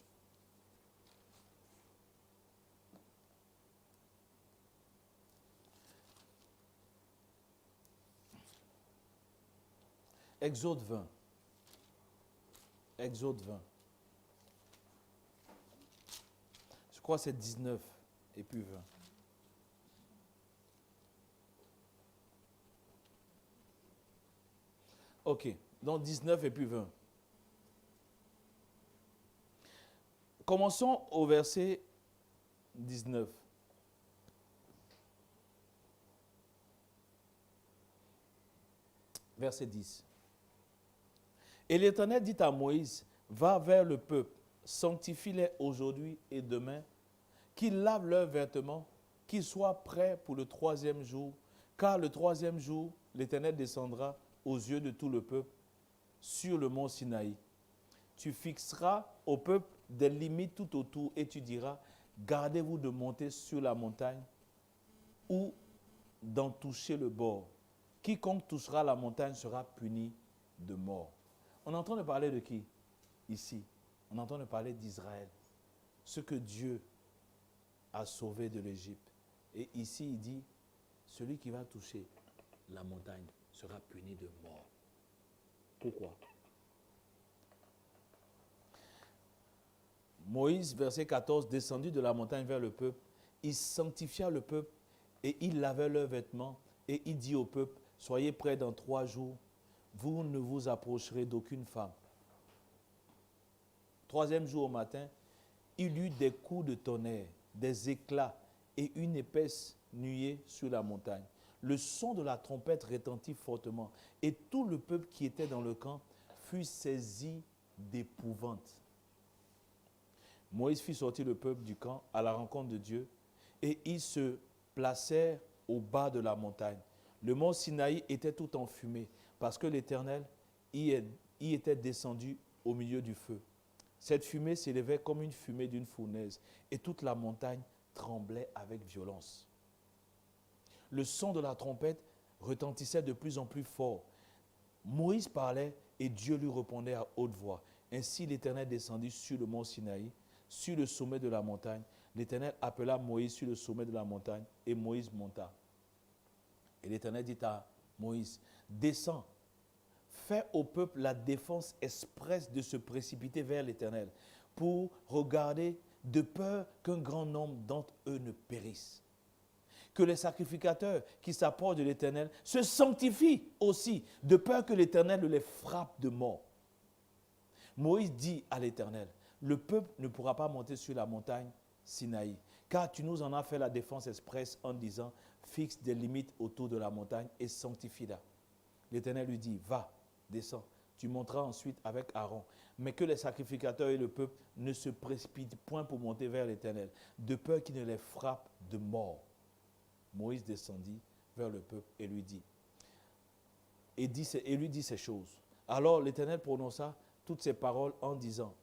Exode 20. Exode 20. Je crois que c'est 19 et puis 20. Ok, donc 19 et puis 20. Commençons au verset 19. Verset 10. Et l'Éternel dit à Moïse, va vers le peuple, sanctifie-les aujourd'hui et demain, qu'ils lavent leurs vêtements, qu'ils soient prêts pour le 3e jour, car le 3e jour, l'Éternel descendra aux yeux de tout le peuple sur le mont Sinaï. Tu fixeras au peuple des limites tout autour et tu diras, gardez-vous de monter sur la montagne ou d'en toucher le bord. Quiconque touchera la montagne sera puni de mort. On est en train de parler de qui ici? On est en train de parler d'Israël. Ce que Dieu a sauvé de l'Égypte. Et ici, il dit, celui qui va toucher la montagne sera puni de mort. Pourquoi? Moïse, verset 14, descendu de la montagne vers le peuple, il sanctifia le peuple et il lavait leurs vêtements et il dit au peuple, soyez prêts dans 3 jours, vous ne vous approcherez d'aucune femme. 3e jour au matin, il eut des coups de tonnerre, des éclats et une épaisse nuée sur la montagne. Le son de la trompette retentit fortement et tout le peuple qui était dans le camp fut saisi d'épouvante. Moïse fit sortir le peuple du camp à la rencontre de Dieu et ils se placèrent au bas de la montagne. Le mont Sinaï était tout en fumée parce que l'Éternel y était descendu au milieu du feu. Cette fumée s'élevait comme une fumée d'une fournaise et toute la montagne tremblait avec violence. Le son de la trompette retentissait de plus en plus fort. Moïse parlait et Dieu lui répondait à haute voix. Ainsi l'Éternel descendit sur le mont Sinaï, sur le sommet de la montagne. L'Éternel appela Moïse sur le sommet de la montagne et Moïse monta. Et l'Éternel dit à Moïse, descends, fais au peuple la défense expresse de se précipiter vers l'Éternel pour regarder de peur qu'un grand nombre d'entre eux ne périssent. Que les sacrificateurs qui s'approchent de l'Éternel se sanctifient aussi, de peur que l'Éternel les frappe de mort. Moïse dit à l'Éternel, le peuple ne pourra pas monter sur la montagne Sinaï, car tu nous en as fait la défense expresse en disant, fixe des limites autour de la montagne et sanctifie-la. L'Éternel lui dit, va, descends, tu monteras ensuite avec Aaron, mais que les sacrificateurs et le peuple ne se précipitent point pour monter vers l'Éternel, de peur qu'il ne les frappe de mort. Moïse descendit vers le peuple et lui dit ces choses. Alors l'Éternel prononça toutes ces paroles en disant,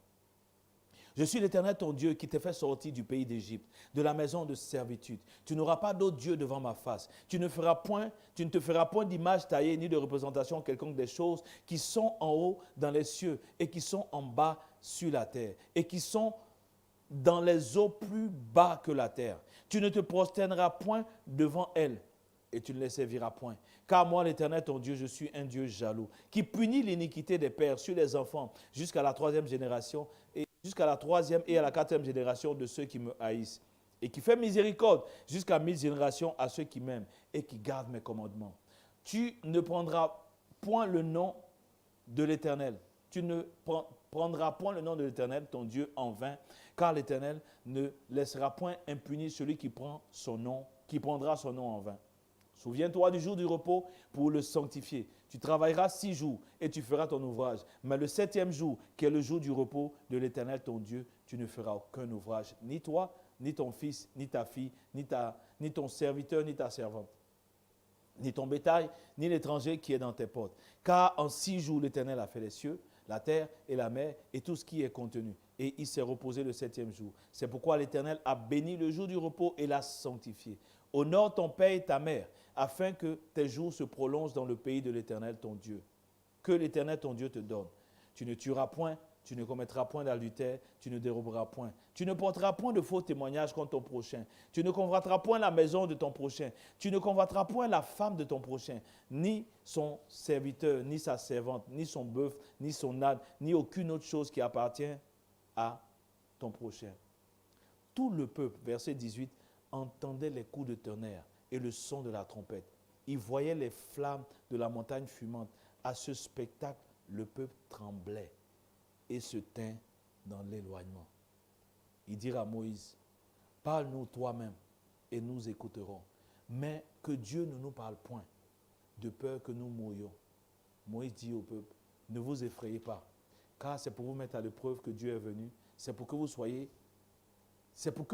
je suis l'Éternel ton Dieu qui t'a fait sortir du pays d'Égypte, de la maison de servitude. Tu n'auras pas d'autre Dieu devant ma face. Tu ne te feras point d'image taillée ni de représentation quelconque des choses qui sont en haut dans les cieux et qui sont en bas sur la terre et qui sont dans les eaux plus bas que la terre. Tu ne te prosterneras point devant elles et tu ne les serviras point. Car moi, l'Éternel, ton Dieu, je suis un Dieu jaloux, qui punit l'iniquité des pères sur les enfants jusqu'à la troisième génération et jusqu'à la troisième et à la quatrième génération de ceux qui me haïssent, et qui fait miséricorde jusqu'à 1000 générations à ceux qui m'aiment et qui gardent mes commandements. Tu ne prendras point le nom de l'Éternel. Tu ne prendras point le nom de l'Éternel, ton Dieu, en vain, car l'Éternel ne laissera point impuni celui qui prendra son nom en vain. Souviens-toi du jour du repos pour le sanctifier. Tu travailleras 6 jours et tu feras ton ouvrage. Mais le 7e jour, qui est le jour du repos de l'Éternel, ton Dieu, tu ne feras aucun ouvrage. Ni toi, ni ton fils, ni ta fille, ni ton serviteur, ni ta servante, ni ton bétail, ni l'étranger qui est dans tes portes. Car en 6 jours, l'Éternel a fait les cieux, la terre et la mer et tout ce qui est contenu. Et il s'est reposé le 7e jour. C'est pourquoi l'Éternel a béni le jour du repos et l'a sanctifié. Honore ton père et ta mère, afin que tes jours se prolongent dans le pays de l'Éternel ton Dieu, que l'Éternel ton Dieu te donne. Tu ne tueras point, tu ne commettras point d'adultère, tu ne déroberas point. Tu ne porteras point de faux témoignages contre ton prochain. Tu ne convoiteras point la maison de ton prochain. Tu ne convoiteras point la femme de ton prochain, ni son serviteur, ni sa servante, ni son bœuf, ni son âne, ni aucune autre chose qui appartient à ton prochain. Tout le peuple, verset 18, entendait les coups de tonnerre et le son de la trompette. Il voyait les flammes de la montagne fumante. À ce spectacle, le peuple tremblait et se tint dans l'éloignement. Il dit à Moïse, parle-nous toi-même et nous écouterons. Mais que Dieu ne nous parle point, de peur que nous mourions. Moïse dit au peuple, ne vous effrayez pas, car c'est pour vous mettre à l'épreuve que Dieu est venu. C'est pour que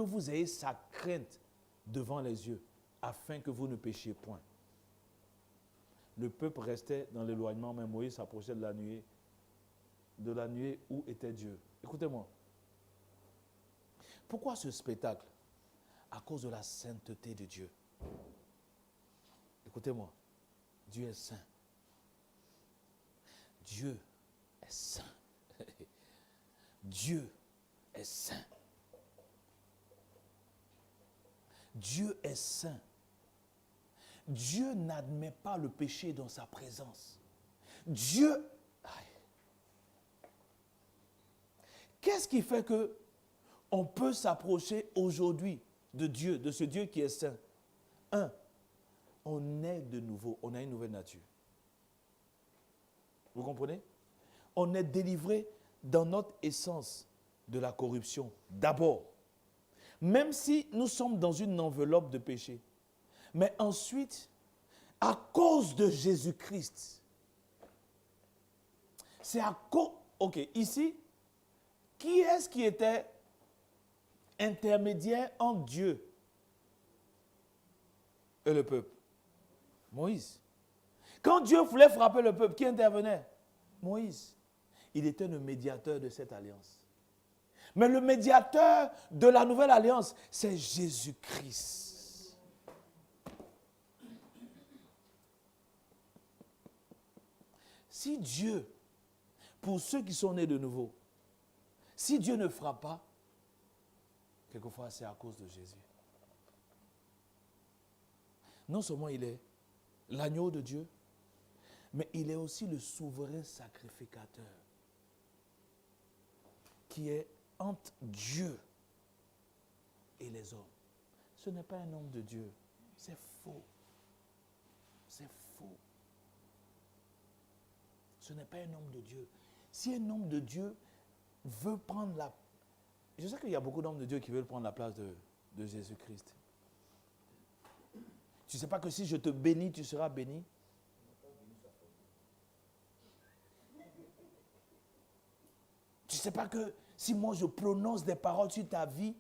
vous ayez sa crainte devant les yeux, afin que vous ne péchiez point. Le peuple restait dans l'éloignement, mais Moïse s'approchait de la nuée où était Dieu. Écoutez-moi. Pourquoi ce spectacle? À cause de la sainteté de Dieu. Écoutez-moi. Dieu est saint. Dieu est saint. Dieu est saint. Dieu est saint. Dieu n'admet pas le péché dans sa présence. Dieu... Qu'est-ce qui fait que on peut s'approcher aujourd'hui de Dieu, de ce Dieu qui est saint? Un, on est de nouveau, on a une nouvelle nature. Vous comprenez? On est délivré dans notre essence de la corruption, d'abord. Même si nous sommes dans une enveloppe de péché. Mais ensuite, à cause de Jésus-Christ, c'est à cause... Ok, ici, qui est-ce qui était intermédiaire entre Dieu et le peuple? Moïse. Quand Dieu voulait frapper le peuple, qui intervenait? Moïse. Il était le médiateur de cette alliance. Mais le médiateur de la nouvelle alliance, c'est Jésus-Christ. Si Dieu, pour ceux qui sont nés de nouveau, si Dieu ne frappe pas, quelquefois c'est à cause de Jésus. Non seulement il est l'agneau de Dieu, mais il est aussi le souverain sacrificateur qui est entre Dieu et les hommes. Ce n'est pas un homme de Dieu, c'est faux. C'est faux. Ce n'est pas un homme de Dieu. Si un homme de Dieu veut prendre la... Je sais qu'il y a beaucoup d'hommes de Dieu qui veulent prendre la place de Jésus-Christ. Tu ne sais pas que si je te bénis, tu seras béni? Tu ne sais pas que si moi je prononce des paroles sur ta vie,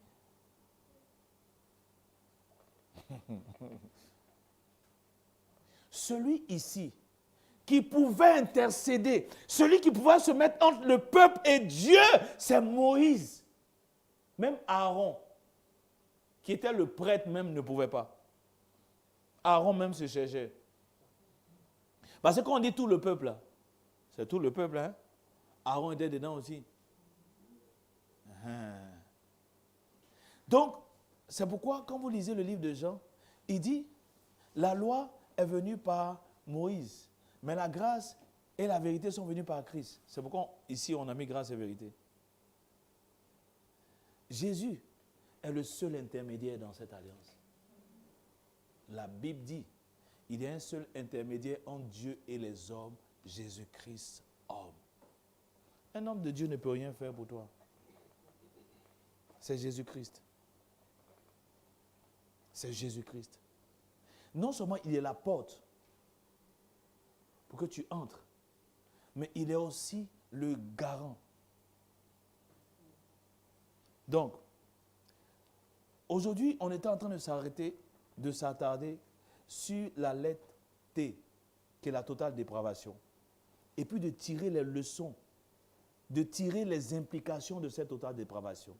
celui ici qui pouvait intercéder, celui qui pouvait se mettre entre le peuple et Dieu, c'est Moïse. Même Aaron, qui était le prêtre même, ne pouvait pas. Aaron même se cherchait. Parce que quand on dit tout le peuple, là, c'est tout le peuple, hein? Aaron était dedans aussi. Donc, c'est pourquoi quand vous lisez le livre de Jean, il dit, la loi est venue par Moïse, mais la grâce et la vérité sont venues par Christ. C'est pourquoi ici on a mis grâce et vérité. Jésus est le seul intermédiaire dans cette alliance. La Bible dit, il y a un seul intermédiaire entre Dieu et les hommes, Jésus-Christ, homme. Un homme de Dieu ne peut rien faire pour toi. C'est Jésus-Christ. C'est Jésus-Christ. Non seulement il est la porte pour que tu entres, mais il est aussi le garant. Donc, aujourd'hui, on était en train de s'attarder sur la lettre T, qui est la totale dépravation, et puis de tirer les leçons, de tirer les implications de cette totale dépravation.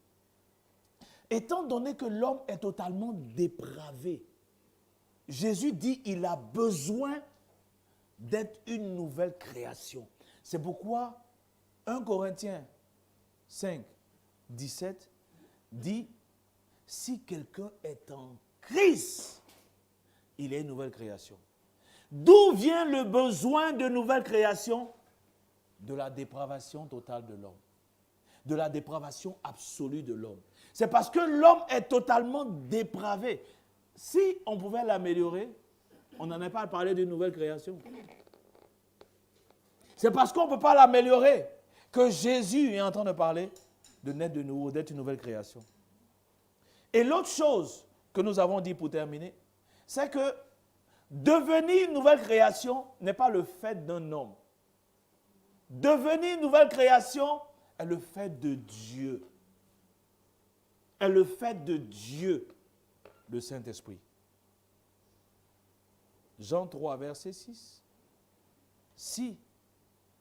Étant donné que l'homme est totalement dépravé, Jésus dit qu'il a besoin d'être une nouvelle création. C'est pourquoi 1 Corinthiens 5, 17 dit, si quelqu'un est en Christ, il est une nouvelle création. D'où vient le besoin de nouvelle création? De la dépravation totale de l'homme. De la dépravation absolue de l'homme. C'est parce que l'homme est totalement dépravé. Si on pouvait l'améliorer, on n'en est pas à parler d'une nouvelle création. C'est parce qu'on ne peut pas l'améliorer que Jésus est en train de parler de naître de nouveau, d'être une nouvelle création. Et l'autre chose que nous avons dit pour terminer, c'est que devenir une nouvelle création n'est pas le fait d'un homme. Devenir une nouvelle création est le fait de Dieu. Est le fait de Dieu, le Saint-Esprit. Jean 3, verset 6. Si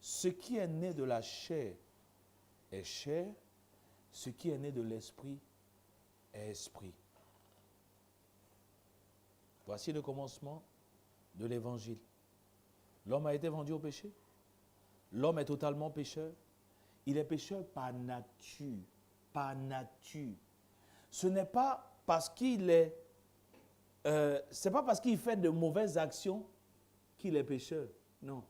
ce qui est né de la chair est chair, ce qui est né de l'esprit est esprit. Voici le commencement de l'évangile. L'homme a été vendu au péché. L'homme est totalement pécheur. Il est pécheur par nature. Par nature. Ce n'est pas parce qu'il est, c'est pas parce qu'il fait de mauvaises actions qu'il est pécheur. Non.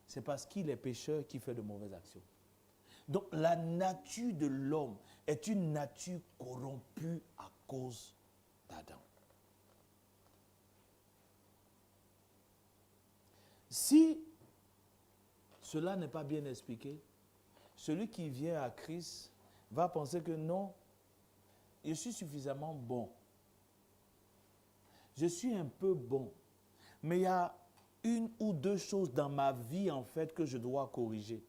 C'est parce qu'il est pécheur qu'il fait de mauvaises actions. Donc la nature de l'homme est une nature corrompue à cause d'Adam. Si cela n'est pas bien expliqué, celui qui vient à Christ va penser que non, je suis suffisamment bon. Je suis un peu bon. Mais il y a une ou deux choses dans ma vie, en fait, que je dois corriger.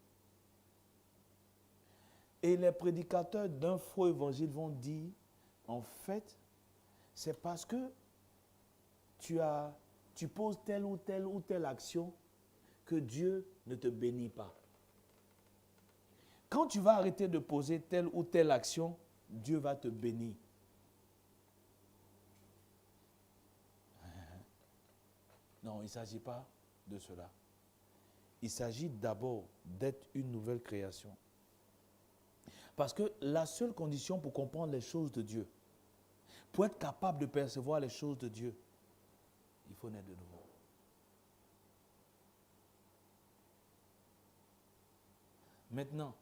Et les prédicateurs d'un faux évangile vont dire, en fait, c'est parce que tu poses telle ou telle action que Dieu ne te bénit pas. Quand tu vas arrêter de poser telle ou telle action, Dieu va te bénir. Non, il ne s'agit pas de cela. Il s'agit d'abord d'être une nouvelle création. Parce que la seule condition pour comprendre les choses de Dieu, pour être capable de percevoir les choses de Dieu, il faut naître de nouveau. Maintenant,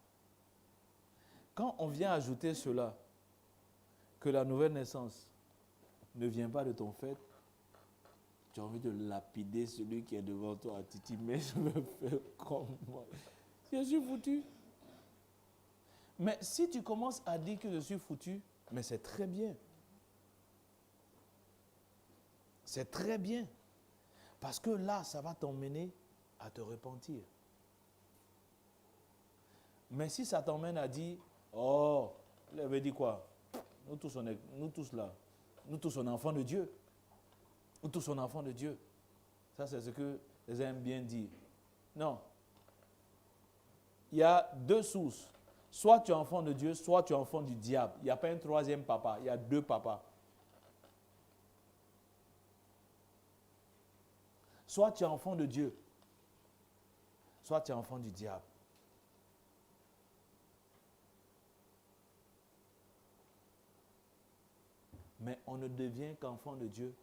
quand on vient ajouter cela, que la nouvelle naissance ne vient pas de ton fait, tu as envie de lapider celui qui est devant toi. Tu dis, mais je me fais comme moi. Je suis foutu. Mais si tu commences à dire que je suis foutu, mais c'est très bien. C'est très bien. Parce que là, ça va t'emmener à te repentir. Mais si ça t'emmène à dire, oh, il avait dit quoi? Nous tous là, nous tous on est enfants de Dieu. Nous tous on est enfants de Dieu. Ça, c'est ce que les aiment bien dire. Non. Il y a deux sources. Soit tu es enfant de Dieu, soit tu es enfant du diable. Il n'y a pas un troisième papa, il y a deux papas. Soit tu es enfant de Dieu, soit tu es enfant du diable. Mais on ne devient qu'enfant de Dieu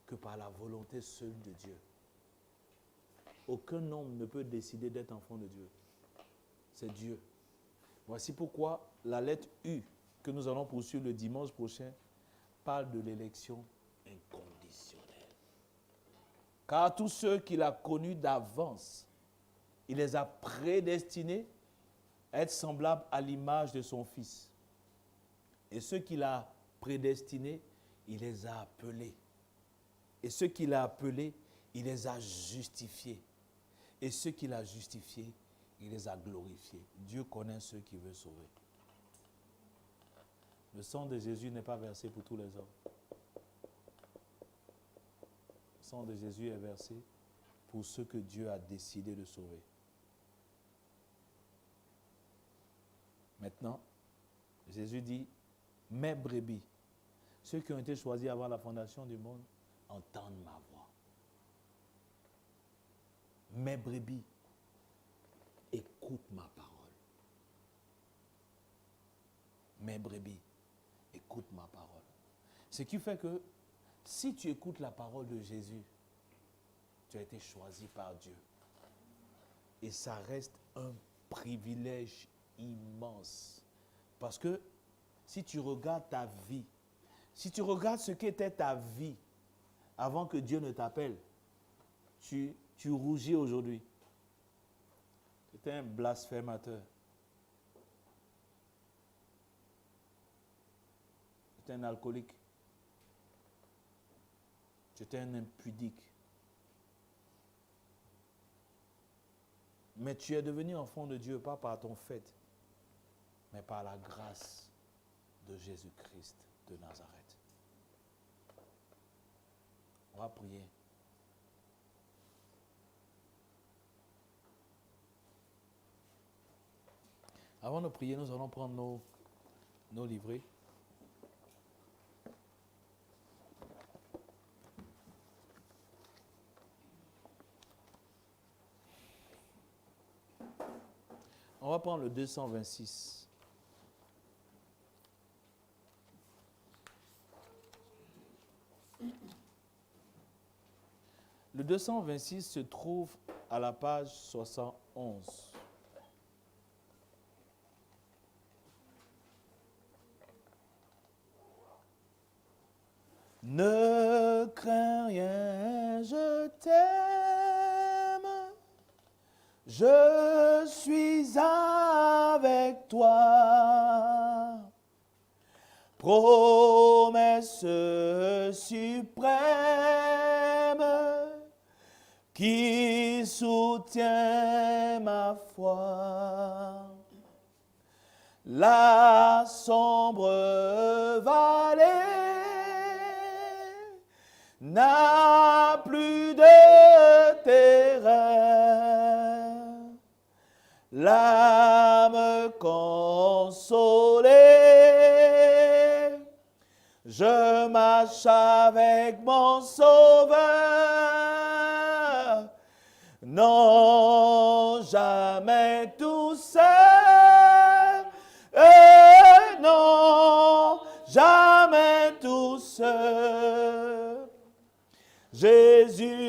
que par la volonté seule de Dieu. Aucun homme ne peut décider d'être enfant de Dieu. C'est Dieu. Voici pourquoi la lettre U que nous allons poursuivre le dimanche prochain parle de l'élection inconditionnelle. Car tous ceux qu'il a connus d'avance, il les a prédestinés à être semblables à l'image de son Fils. Et ceux qu'il a prédestinés, il les a appelés. Et ceux qu'il a appelés, il les a justifiés. Et ceux qu'il a justifiés, il les a glorifiés. Dieu connaît ceux qu'il veut sauver. Le sang de Jésus n'est pas versé pour tous les hommes. Le sang de Jésus est versé pour ceux que Dieu a décidé de sauver. Maintenant, Jésus dit, mes brebis, ceux qui ont été choisis avant la fondation du monde, entendent ma voix. Mes brebis, écoute ma parole. Mes brebis, écoute ma parole. Ce qui fait que si tu écoutes la parole de Jésus, tu as été choisi par Dieu. Et ça reste un privilège immense. Parce que si tu regardes ta vie, si tu regardes ce qu'était ta vie avant que Dieu ne t'appelle, tu rougis aujourd'hui. Tu étais un blasphémateur. Tu étais un alcoolique. Tu étais un impudique. Mais tu es devenu enfant de Dieu, pas par ton fait, mais par la grâce de Jésus-Christ de Nazareth. On va prier. Avant de prier, nous allons prendre nos livrets. On va prendre le 226. Le 226 se trouve à la page 71. Ne crains rien, je t'aime, je suis avec toi. Promesse suprême qui soutient ma foi. La sombre vallée n'a plus de terreur. L'âme consolée Je marche avec mon Sauveur. Non, jamais tout seul. Non, jamais tout seul. Jésus